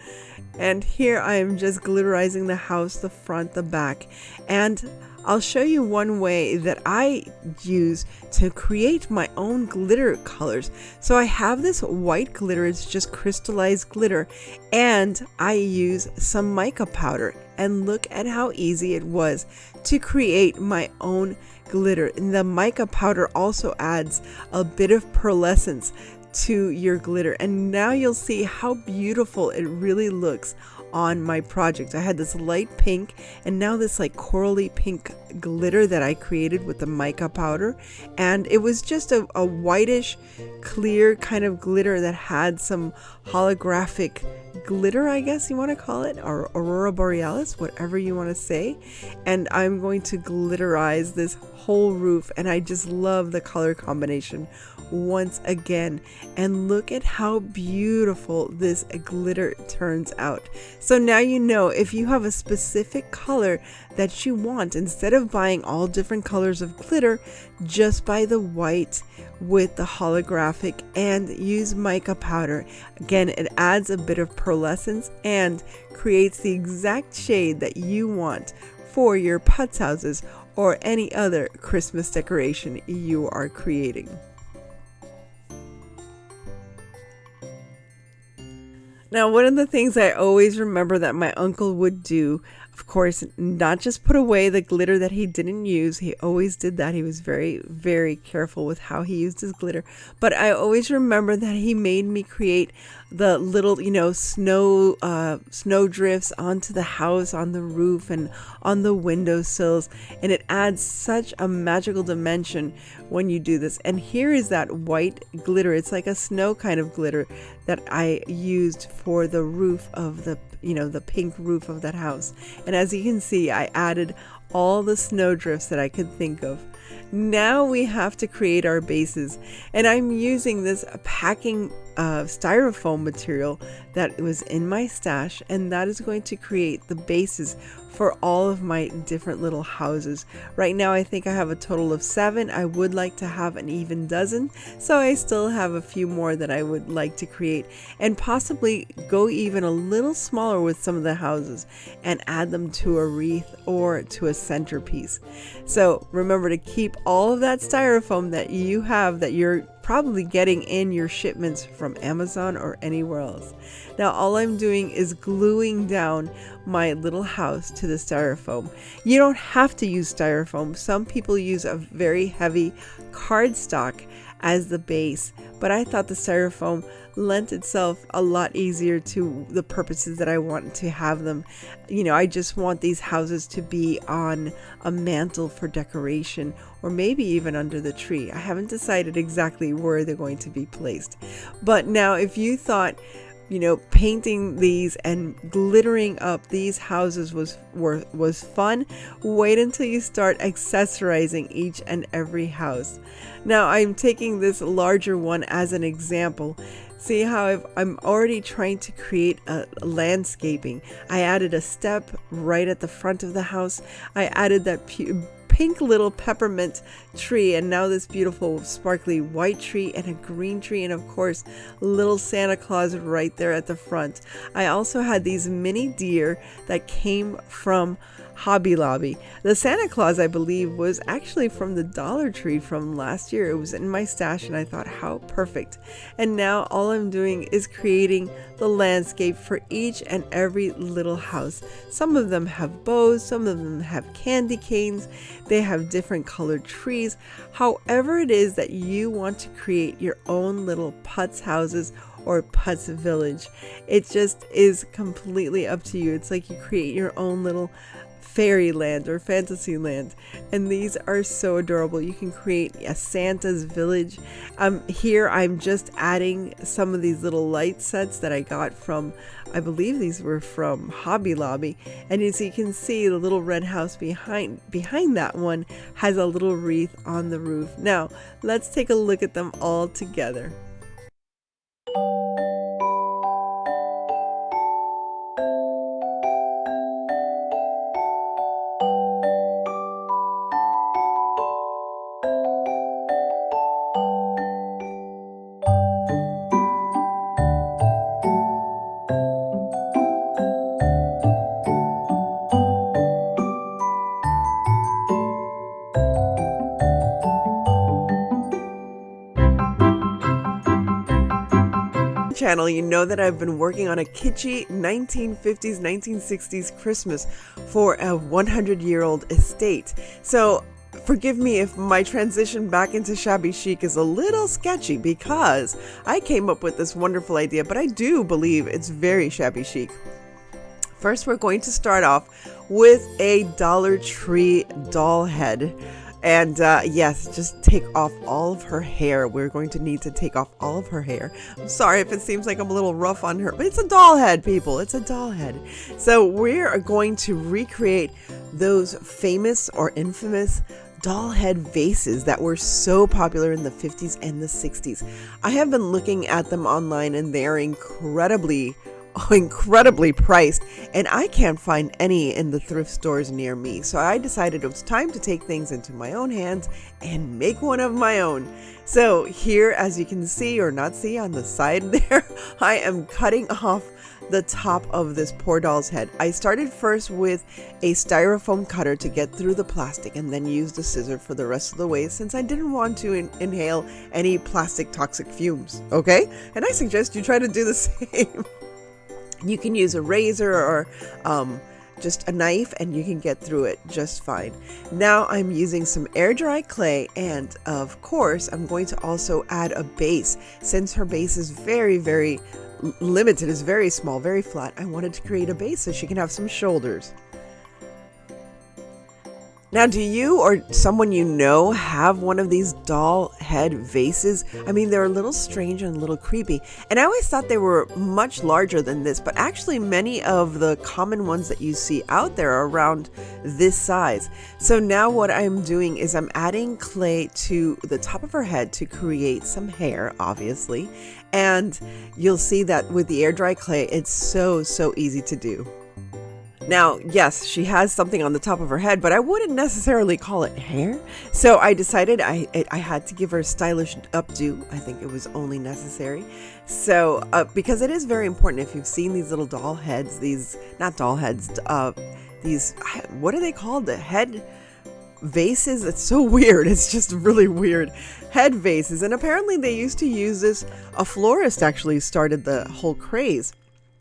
And here I am just glitterizing the house, the front, the back, and I'll show you one way that I use to create my own glitter colors. So I have this white glitter, it's just crystallized glitter, and I use some mica powder. And look at how easy it was to create my own glitter. And the mica powder also adds a bit of pearlescence to your glitter. And now you'll see how beautiful it really looks on my project. I had this light pink and now this like corally pink glitter that I created with the mica powder, and it was just a whitish clear kind of glitter that had some holographic glitter, I guess you want to call it, or aurora borealis, whatever you want to say. And I'm going to glitterize this whole roof, and I just love the color combination once again. And look at how beautiful this glitter turns out. So now you know, if you have a specific color that you want, instead of buying all different colors of glitter, just buy the white with the holographic and use mica powder. Again, it adds a bit of pearlescence and creates the exact shade that you want for your putz houses or any other Christmas decoration you are creating. Now, one of the things I always remember that my uncle would do, of course, not just put away the glitter that he didn't use. He always did that. He was very, very careful with how he used his glitter. But I always remember that he made me create the little, snow drifts onto the house, on the roof, and on the windowsills. And it adds such a magical dimension when you do this. And here is that white glitter. It's like a snow kind of glitter that I used for the roof of the pink roof of that house. And as you can see, I added all the snowdrifts that I could think of. Now we have to create our bases, and I'm using this packing styrofoam material that was in my stash, and that is going to create the bases for all of my different little houses. Right now I think I have a total of 7. I would like to have an even dozen, so I still have a few more that I would like to create, and possibly go even a little smaller with some of the houses and add them to a wreath or to a centerpiece. So remember to keep all of that styrofoam that you have, that you're probably getting in your shipments from Amazon or anywhere else. Now all I'm doing is gluing down my little house to the styrofoam. You don't have to use styrofoam. Some people use a very heavy cardstock as the base, but I thought the styrofoam lent itself a lot easier to the purposes that I want to have them. I just want these houses to be on a mantle for decoration, or maybe even under the tree. I haven't decided exactly where they're going to be placed. But now if you thought painting these and glittering up these houses was fun, wait until you start accessorizing each and every house. Now I'm taking this larger one as an example. See how I'm already trying to create a landscaping. I added a step right at the front of the house. I added that pink little peppermint tree, and now this beautiful sparkly white tree and a green tree, and of course little Santa Claus right there at the front. I also had these mini deer that came from Hobby Lobby. The Santa Claus, I believe, was actually from the Dollar Tree from last year. It was in my stash and I thought, how perfect. And now all I'm doing is creating the landscape for each and every little house. Some of them have bows, some of them have candy canes, they have different colored trees. However it is that you want to create your own little putz houses or putz village, it just is completely up to you. It's like you create your own little fairyland or fantasy land, and these are so adorable. You can create a Santa's village. Here I'm just adding some of these little light sets that I got from, I believe these were from Hobby Lobby, and as you can see, the little red house behind that one has a little wreath on the roof. Now let's take a look at them all together. Channel, you know that I've been working on a kitschy 1950s, 1960s Christmas for a 100-year-old estate. So forgive me if my transition back into shabby chic is a little sketchy because I came up with this wonderful idea, but I do believe it's very shabby chic. First, we're going to start off with a Dollar Tree doll head. And yes, just take off all of her hair. We're going to need to take off all of her hair. I'm sorry if it seems like I'm a little rough on her, but it's a doll head, people. It's a doll head. So we're going to recreate those famous or infamous doll head vases that were so popular in the 50s and the 60s. I have been looking at them online and they're incredibly priced, and I can't find any in the thrift stores near me. So I decided it was time to take things into my own hands and make one of my own. So here, as you can see or not see on the side there, I am cutting off the top of this poor doll's head. I started first with a styrofoam cutter to get through the plastic and then used a scissor for the rest of the way since I didn't want to inhale any plastic toxic fumes, okay? And I suggest you try to do the same. You can use a razor or just a knife and you can get through it just fine. Now I'm using some air dry clay, and of course I'm going to also add a base. Since her base is very, very limited, is very small, very flat, I wanted to create a base so she can have some shoulders. Now, do you or someone you know have one of these doll head vases? I mean, they're a little strange and a little creepy. And I always thought they were much larger than this, but actually many of the common ones that you see out there are around this size. So now what I'm doing is I'm adding clay to the top of her head to create some hair, obviously. And you'll see that with the air dry clay, it's so easy to do. Now, yes, she has something on the top of her head, but I wouldn't necessarily call it hair. So I decided I had to give her a stylish updo. I think it was only necessary. So, because it is very important, if you've seen these little doll heads, not doll heads, these, what are they called? The head vases? It's so weird. It's just really weird. Head vases. And apparently they used to use this. A florist actually started the whole craze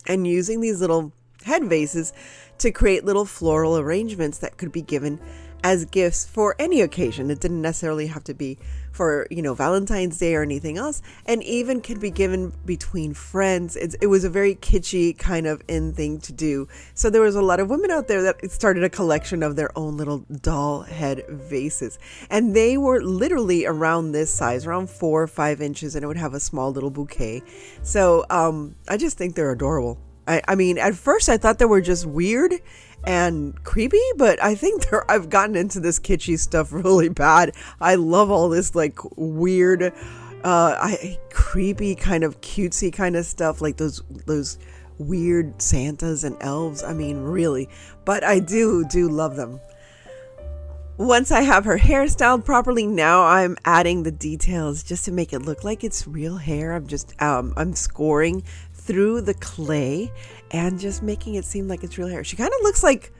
and using these little head vases to create little floral arrangements that could be given as gifts for any occasion. It didn't necessarily have to be for, Valentine's Day or anything else, and even could be given between friends. It was a very kitschy kind of in thing to do. So there was a lot of women out there that started a collection of their own little doll head vases. And they were literally around this size, around 4 or 5 inches, and it would have a small little bouquet. So I just think they're adorable. I mean, at first I thought they were just weird and creepy, but I think I've gotten into this kitschy stuff really bad. I love all this like weird, creepy kind of cutesy kind of stuff, like those weird Santas and elves. I mean, really, but I do love them. Once I have her hair styled properly, now I'm adding the details just to make it look like it's real hair. I'm scoring through the clay and just making it seem like it's real hair. She kind of looks like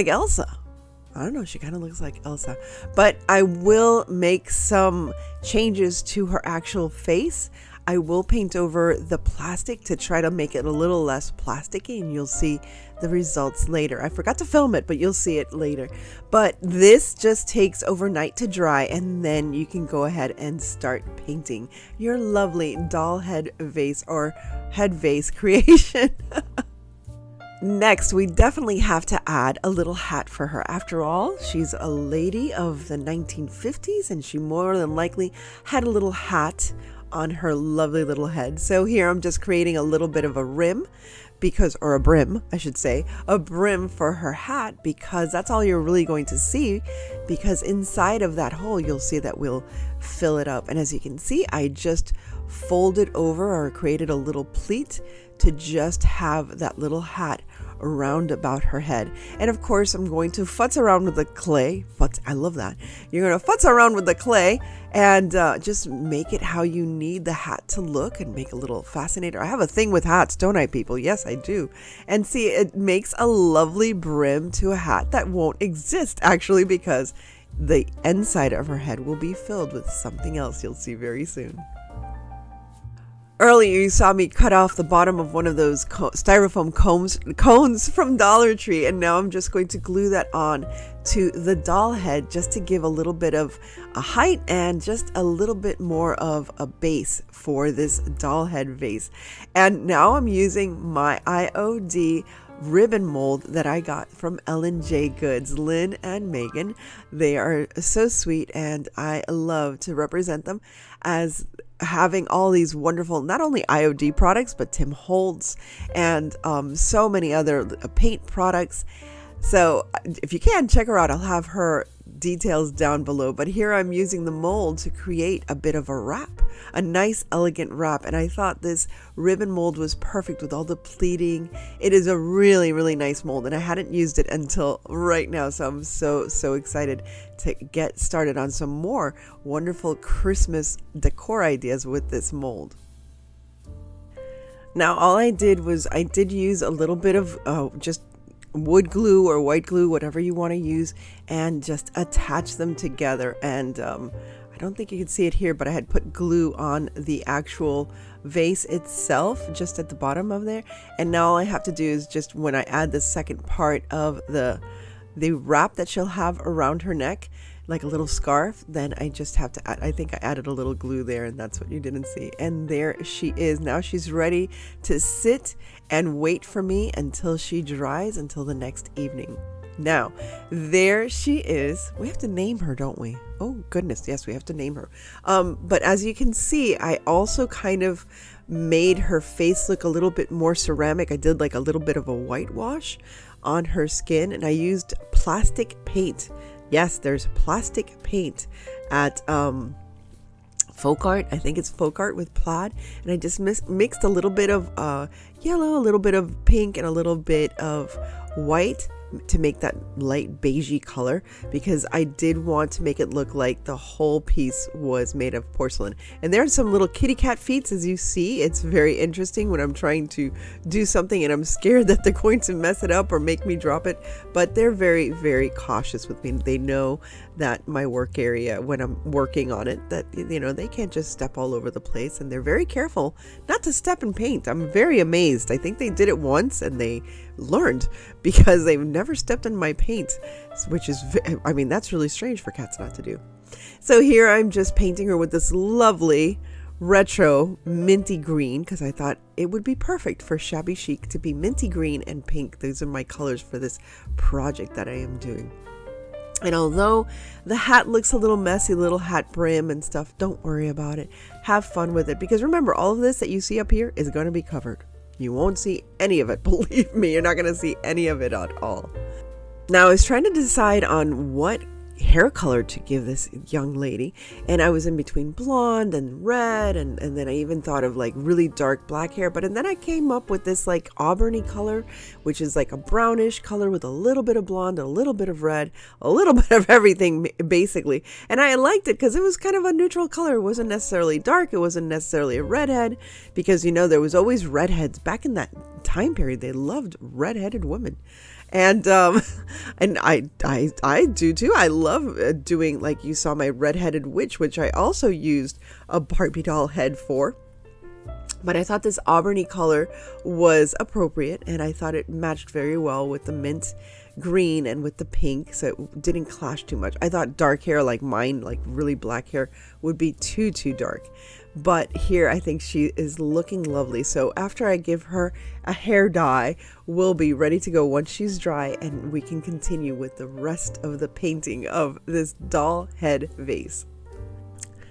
Elsa. I don't know, she kind of looks like Elsa. But I will make some changes to her actual face. I will paint over the plastic to try to make it a little less plasticky, and you'll see the results later. I forgot to film it, but you'll see it later. But this just takes overnight to dry, and then you can go ahead and start painting your lovely doll head vase or head vase creation. Next, we definitely have to add a little hat for her. After all, she's a lady of the 1950s, and she more than likely had a little hat on her lovely little head. So here I'm just creating a little bit of a rim or a brim, I should say, a brim for her hat, because that's all you're really going to see, because inside of that hole, you'll see that we'll fill it up. And as you can see, I just folded over or created a little pleat to just have that little hat around about her head. And of course, I'm going to futz around with the clay. I love that. You're going to futz around with the clay and just make it how you need the hat to look, and make a little fascinator. I have a thing with hats, don't I, people? Yes, I do. And see, it makes a lovely brim to a hat that won't exist, actually, because the inside of her head will be filled with something else you'll see very soon. Earlier, you saw me cut off the bottom of one of those styrofoam cones from Dollar Tree, and now I'm just going to glue that on to the doll head just to give a little bit of a height and just a little bit more of a base for this doll head vase. And now I'm using my IOD ribbon mold that I got from L&J Goods, Lynn and Megan. They are so sweet, and I love to represent them as having all these wonderful, not only IOD products, but Tim Holtz and so many other paint products. So if you can, check her out. I'll have her details down below. But here I'm using the mold to create a bit of a wrap, a nice elegant wrap. And I thought this ribbon mold was perfect with all the pleating. It is a really, really nice mold, and I hadn't used it until right now. So I'm so excited to get started on some more wonderful Christmas decor ideas with this mold. Now, all I did was I did use a little bit of just wood glue or white glue, whatever you want to use, and just attach them together. And I don't think you can see it here, but I had put glue on the actual vase itself, just at the bottom of there. And now all I have to do is just, when I add the second part of the wrap that she'll have around her neck, like a little scarf, then I just have to add, I think I added a little glue there, and that's what you didn't see. And there she is. Now she's ready to sit and wait for me until she dries, until the next evening. Now, there she is. We have to name her, don't we? Oh goodness, yes, we have to name her. But as you can see, I also kind of made her face look a little bit more ceramic. I did like a little bit of a whitewash on her skin, and I used plastic paint. Yes, there's plastic paint at Folk Art. I think it's Folk Art with Plaid. And I just mixed a little bit of yellow, a little bit of pink, and a little bit of white to make that light beigey color, because I did want to make it look like the whole piece was made of porcelain. And there are some little kitty cat feet, as you see. It's very interesting when I'm trying to do something and I'm scared that they're going to mess it up or make me drop it, but they're very, very cautious with me. They know that my work area, when I'm working on it, that, you know, they can't just step all over the place, and they're very careful not to step in paint. I'm very amazed. I think they did it once and they learned, because they've never stepped in my paint, which is, I mean, that's really strange for cats not to do. So here I'm just painting her with this lovely retro minty green, because I thought it would be perfect for shabby chic to be minty green and pink. Those are my colors for this project that I am doing. And although the hat looks a little messy, little hat brim and stuff, don't worry about it. Have fun with it, because remember, all of this that you see up here is going to be covered. You won't see any of it. Believe me, you're not going to see any of it at all. Now, I was trying to decide on what hair color to give this young lady, and I was in between blonde and red, and then I even thought of like really dark black hair, but then I came up with this like auburny color, which is like a brownish color with a little bit of blonde, a little bit of red, a little bit of everything basically. And I liked it because it was kind of a neutral color. It wasn't necessarily dark, it wasn't necessarily a redhead, because you know there was always redheads back in that time period. They loved redheaded women. And I do too. I love doing, like you saw my redheaded witch, which I also used a Barbie doll head for. But I thought this auburny color was appropriate, and I thought it matched very well with the mint green and with the pink, so it didn't clash too much. I thought dark hair like mine, like really black hair, would be too dark. But here I think she is looking lovely. So after I give her a hair dye, we'll be ready to go once she's dry, and we can continue with the rest of the painting of this doll head vase.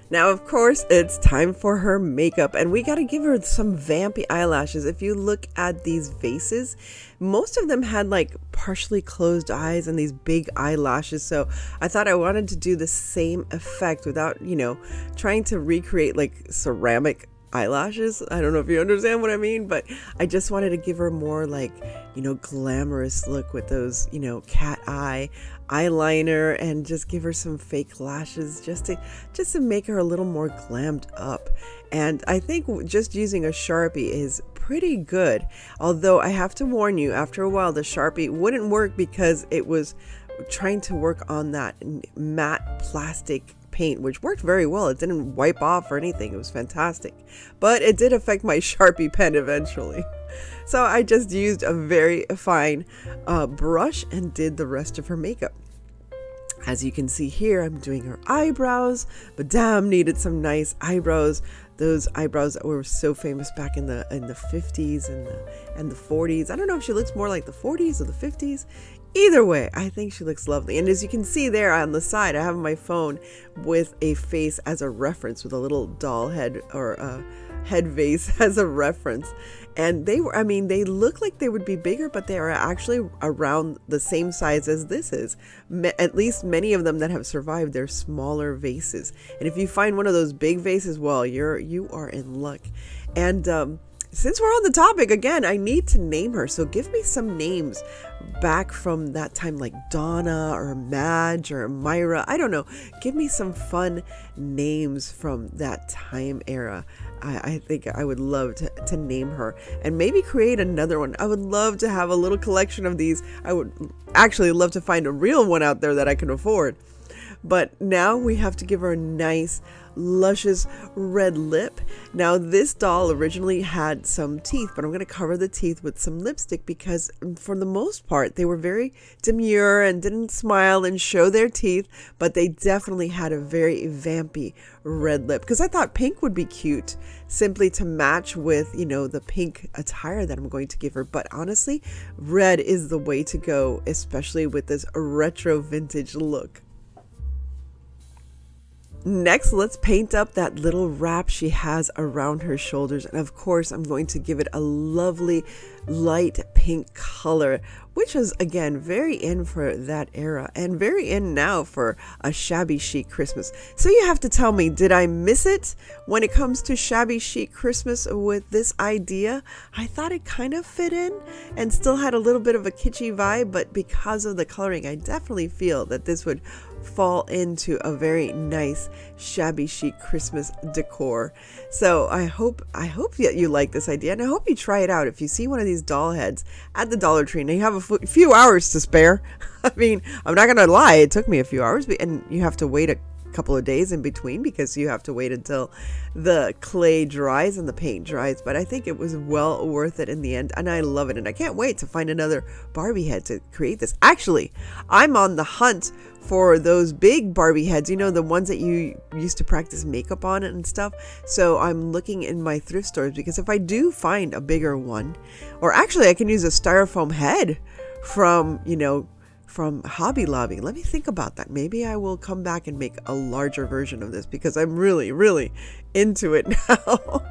Now, of course, it's time for her makeup, and we got to give her some vampy eyelashes. If you look at these vases, most of them had like partially closed eyes and these big eyelashes. So I thought I wanted to do the same effect without, you know, trying to recreate like ceramic eyelashes. I don't know if you understand what I mean, but I just wanted to give her more like, you know, glamorous look with those, you know, cat eye eyeliner, and just give her some fake lashes just to make her a little more glammed up. And I think just using a Sharpie is pretty good, although I have to warn you, after a while the Sharpie wouldn't work because it was trying to work on that matte plastic paint, which worked very well. It didn't wipe off or anything. It was fantastic. But it did affect my Sharpie pen eventually. So I just used a very fine brush and did the rest of her makeup. As you can see here, I'm doing her eyebrows. Madame needed some nice eyebrows. Those eyebrows that were so famous back in the 50s and the 40s. I don't know if she looks more like the 40s or the 50s. Either way, I think she looks lovely. And as you can see there on the side, I have my phone with a face as a reference, with a little doll head or a head vase as a reference. And they look like they would be bigger, but they are actually around the same size as this is. At least many of them that have survived, they're smaller vases. And if you find one of those big vases, well, you are in luck. And since we're on the topic again, I need to name her. So give me some names back from that time, like Donna or Madge or Myra. I don't know. Give me some fun names from that time era. I think I would love to name her and maybe create another one. I would love to have a little collection of these. I would actually love to find a real one out there that I can afford. But now we have to give her a nice, luscious red lip. Now this doll originally had some teeth, but I'm going to cover the teeth with some lipstick because for the most part, they were very demure and didn't smile and show their teeth, but they definitely had a very vampy red lip because I thought pink would be cute simply to match with, the pink attire that I'm going to give her. But honestly, red is the way to go, especially with this retro vintage look. Next, let's paint up that little wrap she has around her shoulders. And of course, I'm going to give it a lovely light pink color, which is again very in for that era and very in now for a shabby chic Christmas. So you have to tell me, did I miss it when it comes to shabby chic Christmas with this idea? I thought it kind of fit in and still had a little bit of a kitschy vibe, but because of the coloring, I definitely feel that this would fall into a very nice shabby chic Christmas decor. So I hope that you like this idea, and I hope you try it out. If you see one of these doll heads at the Dollar Tree and you have a few hours to spare, I mean, I'm not gonna lie, it took me a few hours, and you have to wait a couple of days in between because you have to wait until the clay dries and the paint dries. But I think it was well worth it in the end, and I love it, and I can't wait to find another Barbie head to create this. Actually, I'm on the hunt for those big Barbie heads, the ones that you used to practice makeup on and stuff. So I'm looking in my thrift stores because if I do find a bigger one, or actually I can use a styrofoam head from Hobby Lobby. Let me think about that. Maybe I will come back and make a larger version of this because I'm really, really into it now.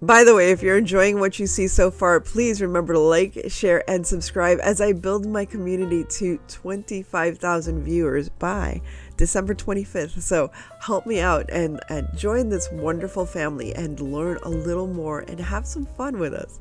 By the way, if you're enjoying what you see so far, please remember to like, share, and subscribe as I build my community to 25,000 viewers by December 25th. So help me out and join this wonderful family and learn a little more and have some fun with us.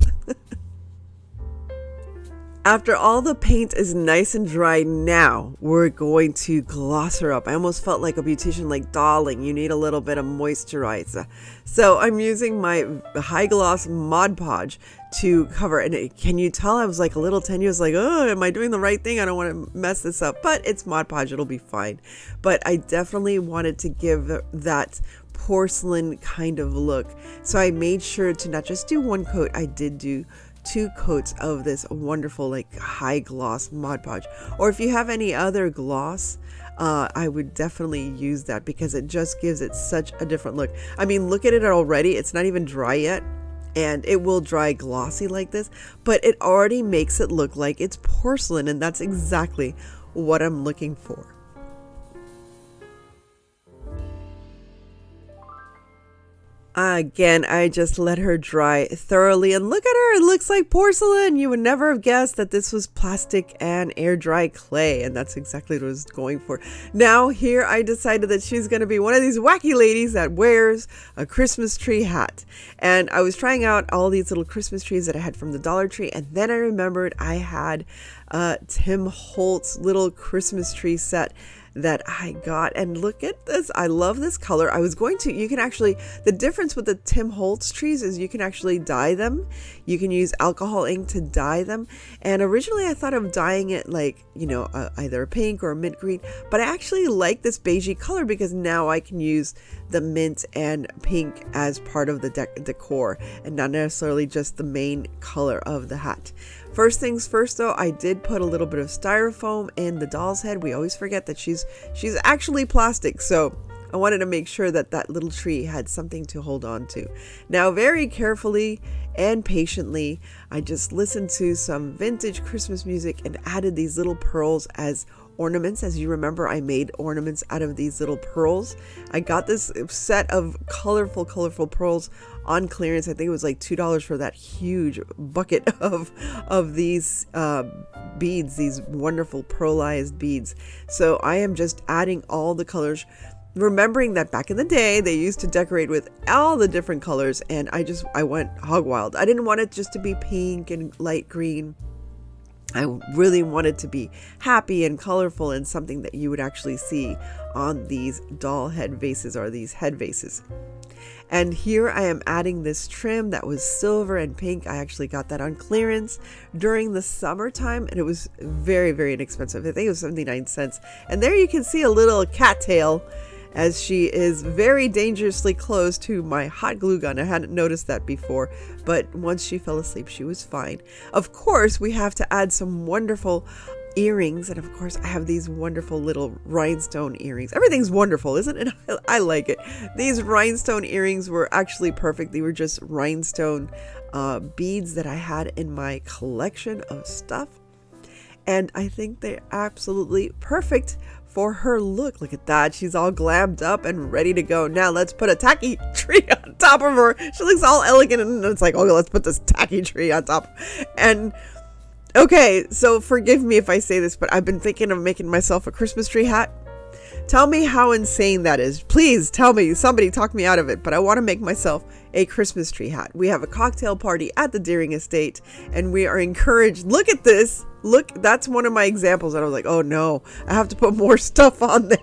After all the paint is nice and dry, now we're going to gloss her up. I almost felt like a beautician, like, darling, you need a little bit of moisturizer. So I'm using my high gloss Mod Podge to cover. And can you tell I was like a little tenuous, like, oh, am I doing the right thing? I don't want to mess this up. But it's Mod Podge, it'll be fine. But I definitely wanted to give that porcelain kind of look. So I made sure to not just do one coat, I did do 2 coats of this wonderful high gloss Mod Podge. Or if you have any other gloss, I would definitely use that because it just gives it such a different look. I mean, look at it already. It's not even dry yet, and it will dry glossy like this, but it already makes it look like it's porcelain, and that's exactly what I'm looking for. Again, I just let her dry thoroughly, and look at her, it looks like porcelain. You would never have guessed that this was plastic and air dry clay, and that's exactly what I was going for. Now here I decided that she's going to be one of these wacky ladies that wears a Christmas tree hat. And I was trying out all these little Christmas trees that I had from the Dollar Tree, and then I remembered I had Tim Holtz little Christmas tree set that I got. And look at this. I love this color. You can actually, the difference with the Tim Holtz trees is you can actually dye them. You can use alcohol ink to dye them. And originally I thought of dyeing it like, either a pink or a mint green, but I actually like this beigey color because now I can use the mint and pink as part of the decor and not necessarily just the main color of the hat. First things first though, I did put a little bit of styrofoam in the doll's head. We always forget that she's actually plastic, so I wanted to make sure that that little tree had something to hold on to. Now, very carefully and patiently, I just listened to some vintage Christmas music and added these little pearls as ornaments. As you remember, I made ornaments out of these little pearls. I got this set of colorful pearls on clearance. I think it was like $2 for that huge bucket of these beads, these wonderful pearlized beads. So I am just adding all the colors, remembering that back in the day they used to decorate with all the different colors, and I went hog wild. I didn't want it just to be pink and light green. I really wanted to be happy and colorful and something that you would actually see on these doll head vases or these head vases. And here I am adding this trim that was silver and pink. I actually got that on clearance during the summertime, and it was very, very inexpensive. I think it was 79 cents. And there you can see a little cattail, as she is very dangerously close to my hot glue gun. I hadn't noticed that before, but once she fell asleep, she was fine. Of course, we have to add some wonderful earrings, and of course I have these wonderful little rhinestone earrings. Everything's wonderful, isn't it? I like it. These rhinestone earrings were actually perfect. They were just rhinestone beads that I had in my collection of stuff, and I think they're absolutely perfect for her look. Look at that. She's all glammed up and ready to go. Now let's put a tacky tree on top of her. She looks all elegant, and it's like, okay, let's put this tacky tree on top. And okay, so forgive me if I say this, but I've been thinking of making myself a Christmas tree hat. Tell me how insane that is. Please tell me. Somebody talk me out of it. But I want to make myself a Christmas tree hat. We have a cocktail party at the Deering Estate, and we are encouraged. Look at this. Look, that's one of my examples. And I was like, oh no, I have to put more stuff on there.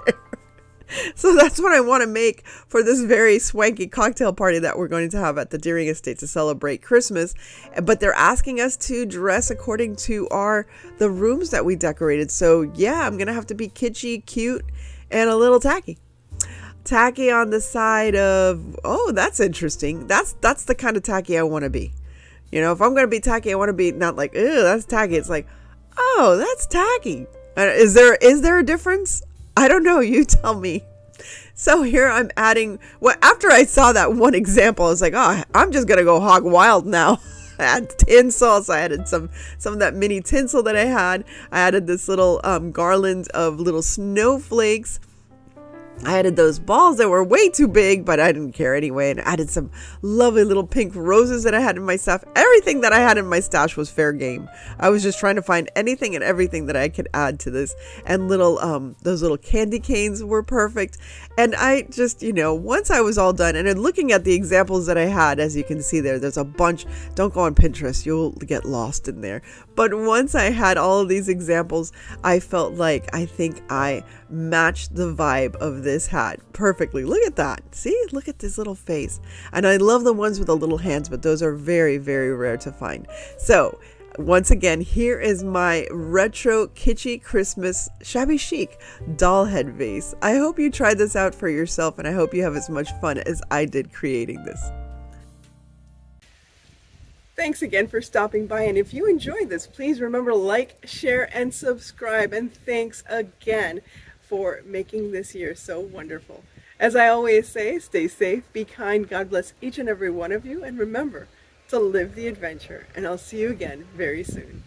So that's what I want to make for this very swanky cocktail party that we're going to have at the Deering Estate to celebrate Christmas. But they're asking us to dress according to the rooms that we decorated. So yeah, I'm going to have to be kitschy, cute, and a little tacky. Tacky on the side of, oh, that's interesting. That's the kind of tacky I want to be. If I'm going to be tacky, I want to be not like, ew, that's tacky. It's like, oh, that's tacky. Is there a difference? I don't know. You tell me. So here I'm adding, after I saw that one example, I was like, oh, I'm just going to go hog wild now. I had tinsel, so I added some of that mini tinsel that I had. I added this little garland of little snowflakes. I added those balls that were way too big, but I didn't care anyway. And I added some lovely little pink roses that I had in my stash. Everything that I had in my stash was fair game. I was just trying to find anything and everything that I could add to this. And those little candy canes were perfect. And I just, once I was all done, and then looking at the examples that I had, as you can see there's a bunch. Don't go on Pinterest. You'll get lost in there. But once I had all of these examples, I felt like I think I matched the vibe of this hat perfectly. Look at that. See, look at this little face. And I love the ones with the little hands, but those are very, very rare to find. So once again, here is my retro kitschy Christmas shabby chic doll head vase. I hope you tried this out for yourself, and I hope you have as much fun as I did creating this. Thanks again for stopping by, and if you enjoyed this, please remember to like, share, and subscribe. And thanks again for making this year so wonderful. As I always say, stay safe, be kind, God bless each and every one of you, and remember to live the adventure. And I'll see you again very soon.